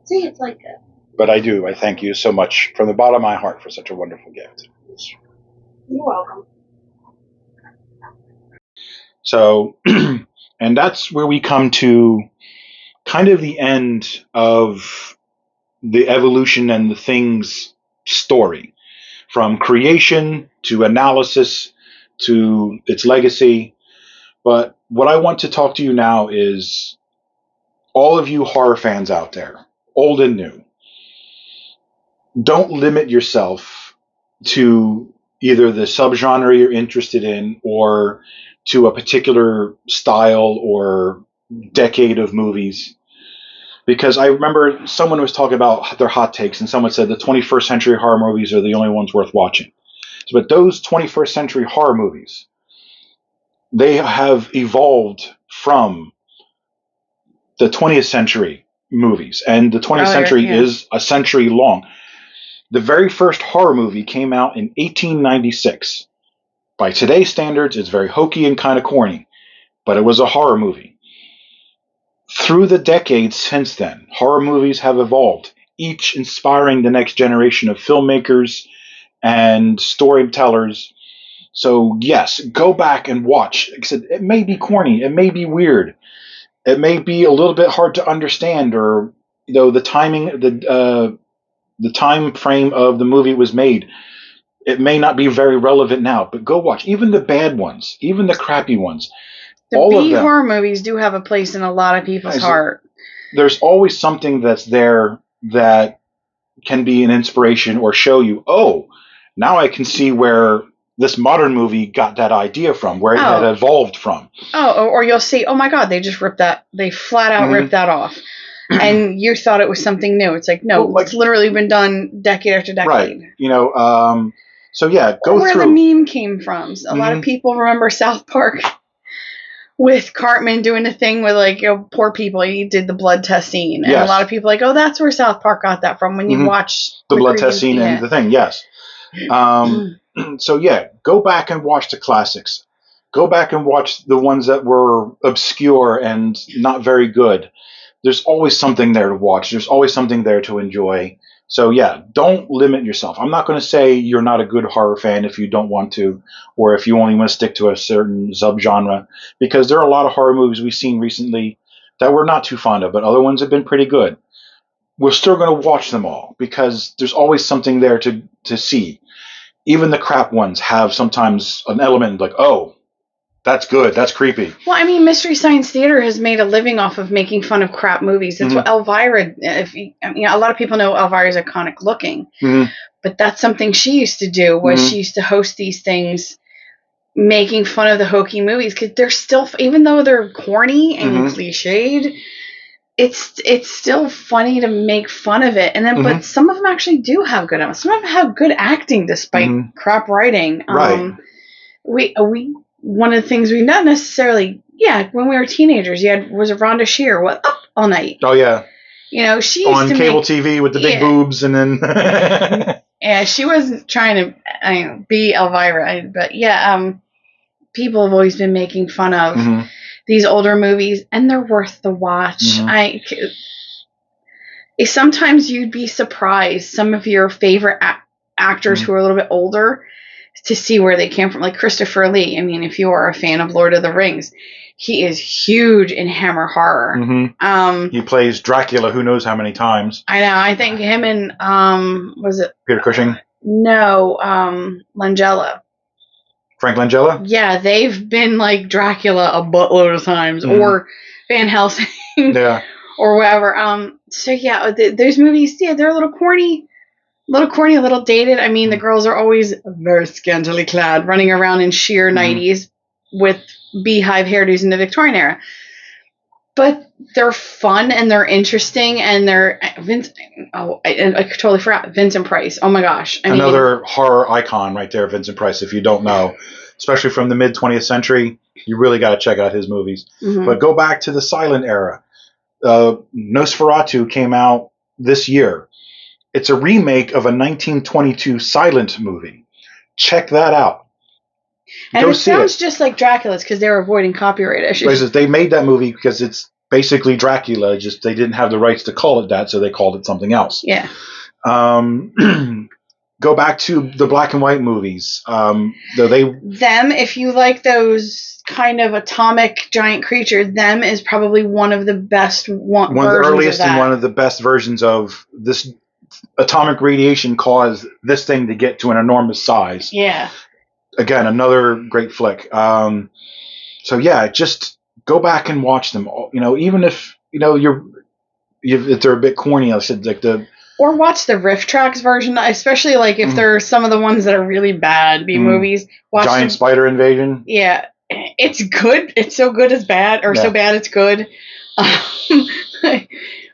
See, it's like that. But I thank you so much from the bottom of my heart for such a wonderful gift. You're welcome. So, and that's where we come to kind of the end of the evolution and the Thing's story, from creation to analysis to its legacy. But what I want to talk to you now is all of you horror fans out there, old and new. Don't limit yourself to either the subgenre you're interested in or to a particular style or decade of movies. Because I remember someone was talking about their hot takes, and someone said the 21st century horror movies are the only ones worth watching. But those 21st century horror movies, they have evolved from the 20th century movies, and the 20th century is a century long. The very first horror movie came out in 1896. By today's standards, it's very hokey and kind of corny, but it was a horror movie. Through the decades since then, horror movies have evolved, each inspiring the next generation of filmmakers and storytellers. So yes, go back and watch. Like I said, it may be corny, it may be weird, it may be a little bit hard to understand, or the timing, the time frame of the movie was made, it may not be very relevant now. But go watch even the bad ones, even the crappy ones. The B horror movies do have a place in a lot of people's heart. There's always something that's there that can be an inspiration or show you, oh, now I can see where this modern movie got that idea from, where it had evolved from. Oh, or you'll see, oh my God, they just ripped that, they flat out ripped that off. And you thought it was something new. It's like, no, it's literally been done decade after decade. Right. So yeah, go where through. The meme came from. A lot of people remember South Park with Cartman doing the thing with poor people. He did the blood test scene. And a lot of people oh, that's where South Park got that from when you watch the blood test scene and the thing. Yes. So yeah, go back and watch the classics. Go back and watch the ones that were obscure and not very good. There's always something there to watch. There's always something there to enjoy. So yeah, don't limit yourself. I'm not going to say you're not a good horror fan if you don't want to, or if you only want to stick to a certain subgenre, because there are a lot of horror movies we've seen recently that we're not too fond of, but other ones have been pretty good. We're still going to watch them all because there's always something there to see. Even the crap ones have sometimes an element like, oh, that's good, that's creepy. Well, I mean, Mystery Science Theater has made a living off of making fun of crap movies. That's what Elvira, a lot of people know Elvira's iconic looking, but that's something she used to do, was she used to host these things making fun of the hokey movies, because they're still, even though they're corny and cliched, it's still funny to make fun of it. And then, but some of them actually do have good, some of them have good acting despite crap writing. Right. we one of the things we not necessarily when we were teenagers, was it Rhonda Shear? What Up All Night? Oh yeah. You know, she used on to cable TV with the big boobs, and then yeah, she wasn't trying to be Elvira, but people have always been making fun of these older movies, and they're worth the watch. Sometimes you'd be surprised, some of your favorite actors who are a little bit older, to see where they came from. Like Christopher Lee. I mean, if you are a fan of Lord of the Rings, he is huge in Hammer horror. He plays Dracula who knows how many times. I know. I think him and was it Peter Cushing? No, Langella. Frank Langella? Yeah, they've been like Dracula a buttload of times, or Van Helsing, or whatever. So yeah, those movies, they're a little corny, a little dated. I mean, the girls are always very scantily clad, running around in sheer 90s with beehive hairdos in the Victorian era. But they're fun and they're interesting, and they're I totally forgot Vincent Price. Oh my gosh. Another horror icon right there, Vincent Price, if you don't know. Especially from the mid 20th century, you really got to check out his movies. But go back to the silent era. Nosferatu came out this year. It's a remake of a 1922 silent movie. Check that out. And it sounds just like Dracula's because they were avoiding copyright issues. They made that movie because it's basically Dracula, just they didn't have the rights to call it that, so they called it something else. Yeah. Go back to the black and white movies. If you like those kind of atomic giant creatures, them is probably one of the best one of the earliest and one of the best versions of this. Atomic radiation caused this thing to get to an enormous size. Yeah. Again, another great flick. So yeah, just go back and watch them. You know, even if if they're a bit corny, I said or watch the riff tracks version, especially like if there are some of the ones that are really bad B movies. Watch Giant Spider Invasion. Yeah, it's good. It's so good it's bad, or so bad it's good.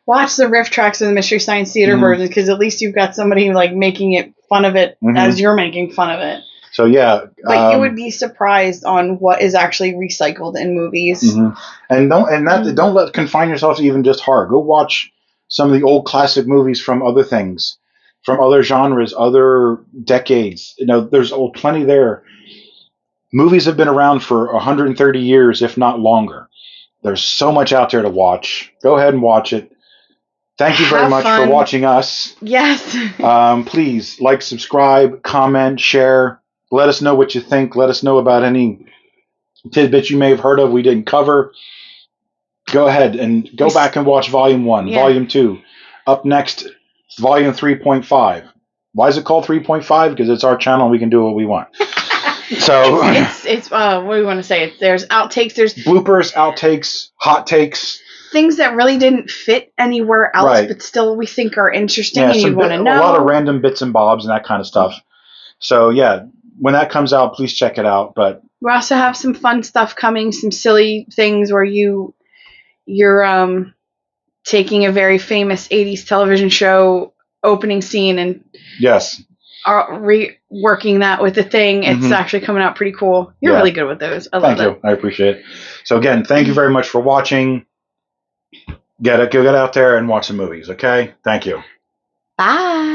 Watch the riff tracks of the Mystery Science Theater version, because at least you've got somebody like making it fun of it as you're making fun of it. So yeah, but you would be surprised on what is actually recycled in movies. And don't confine yourself to even just horror. Go watch some of the old classic movies from other things, from other genres, other decades. You know, there's plenty there. Movies have been around for 130 years, if not longer. There's so much out there to watch. Go ahead and watch it. Thank you very much for watching us. Yes. Please like, subscribe, comment, share. Let us know what you think. Let us know about any tidbits you may have heard of we didn't cover. Go ahead and go back and watch Volume 1, Volume 2. Up next, Volume 3.5. Why is it called 3.5? Because it's our channel and we can do what we want. So it's what do we want to say? There's outtakes, there's bloopers, outtakes, hot takes. Things that really didn't fit anywhere else, but still we think are interesting and you want to know. A lot of random bits and bobs and that kind of stuff. So yeah, when that comes out, please check it out. But we also have some fun stuff coming, some silly things where you're taking a very famous 80s television show opening scene and are reworking that with The Thing. It's actually coming out pretty cool. You're really good with those. I love it. Thank you. I appreciate it. So again, thank you very much for watching. Go get out there and watch some movies, okay? Thank you. Bye.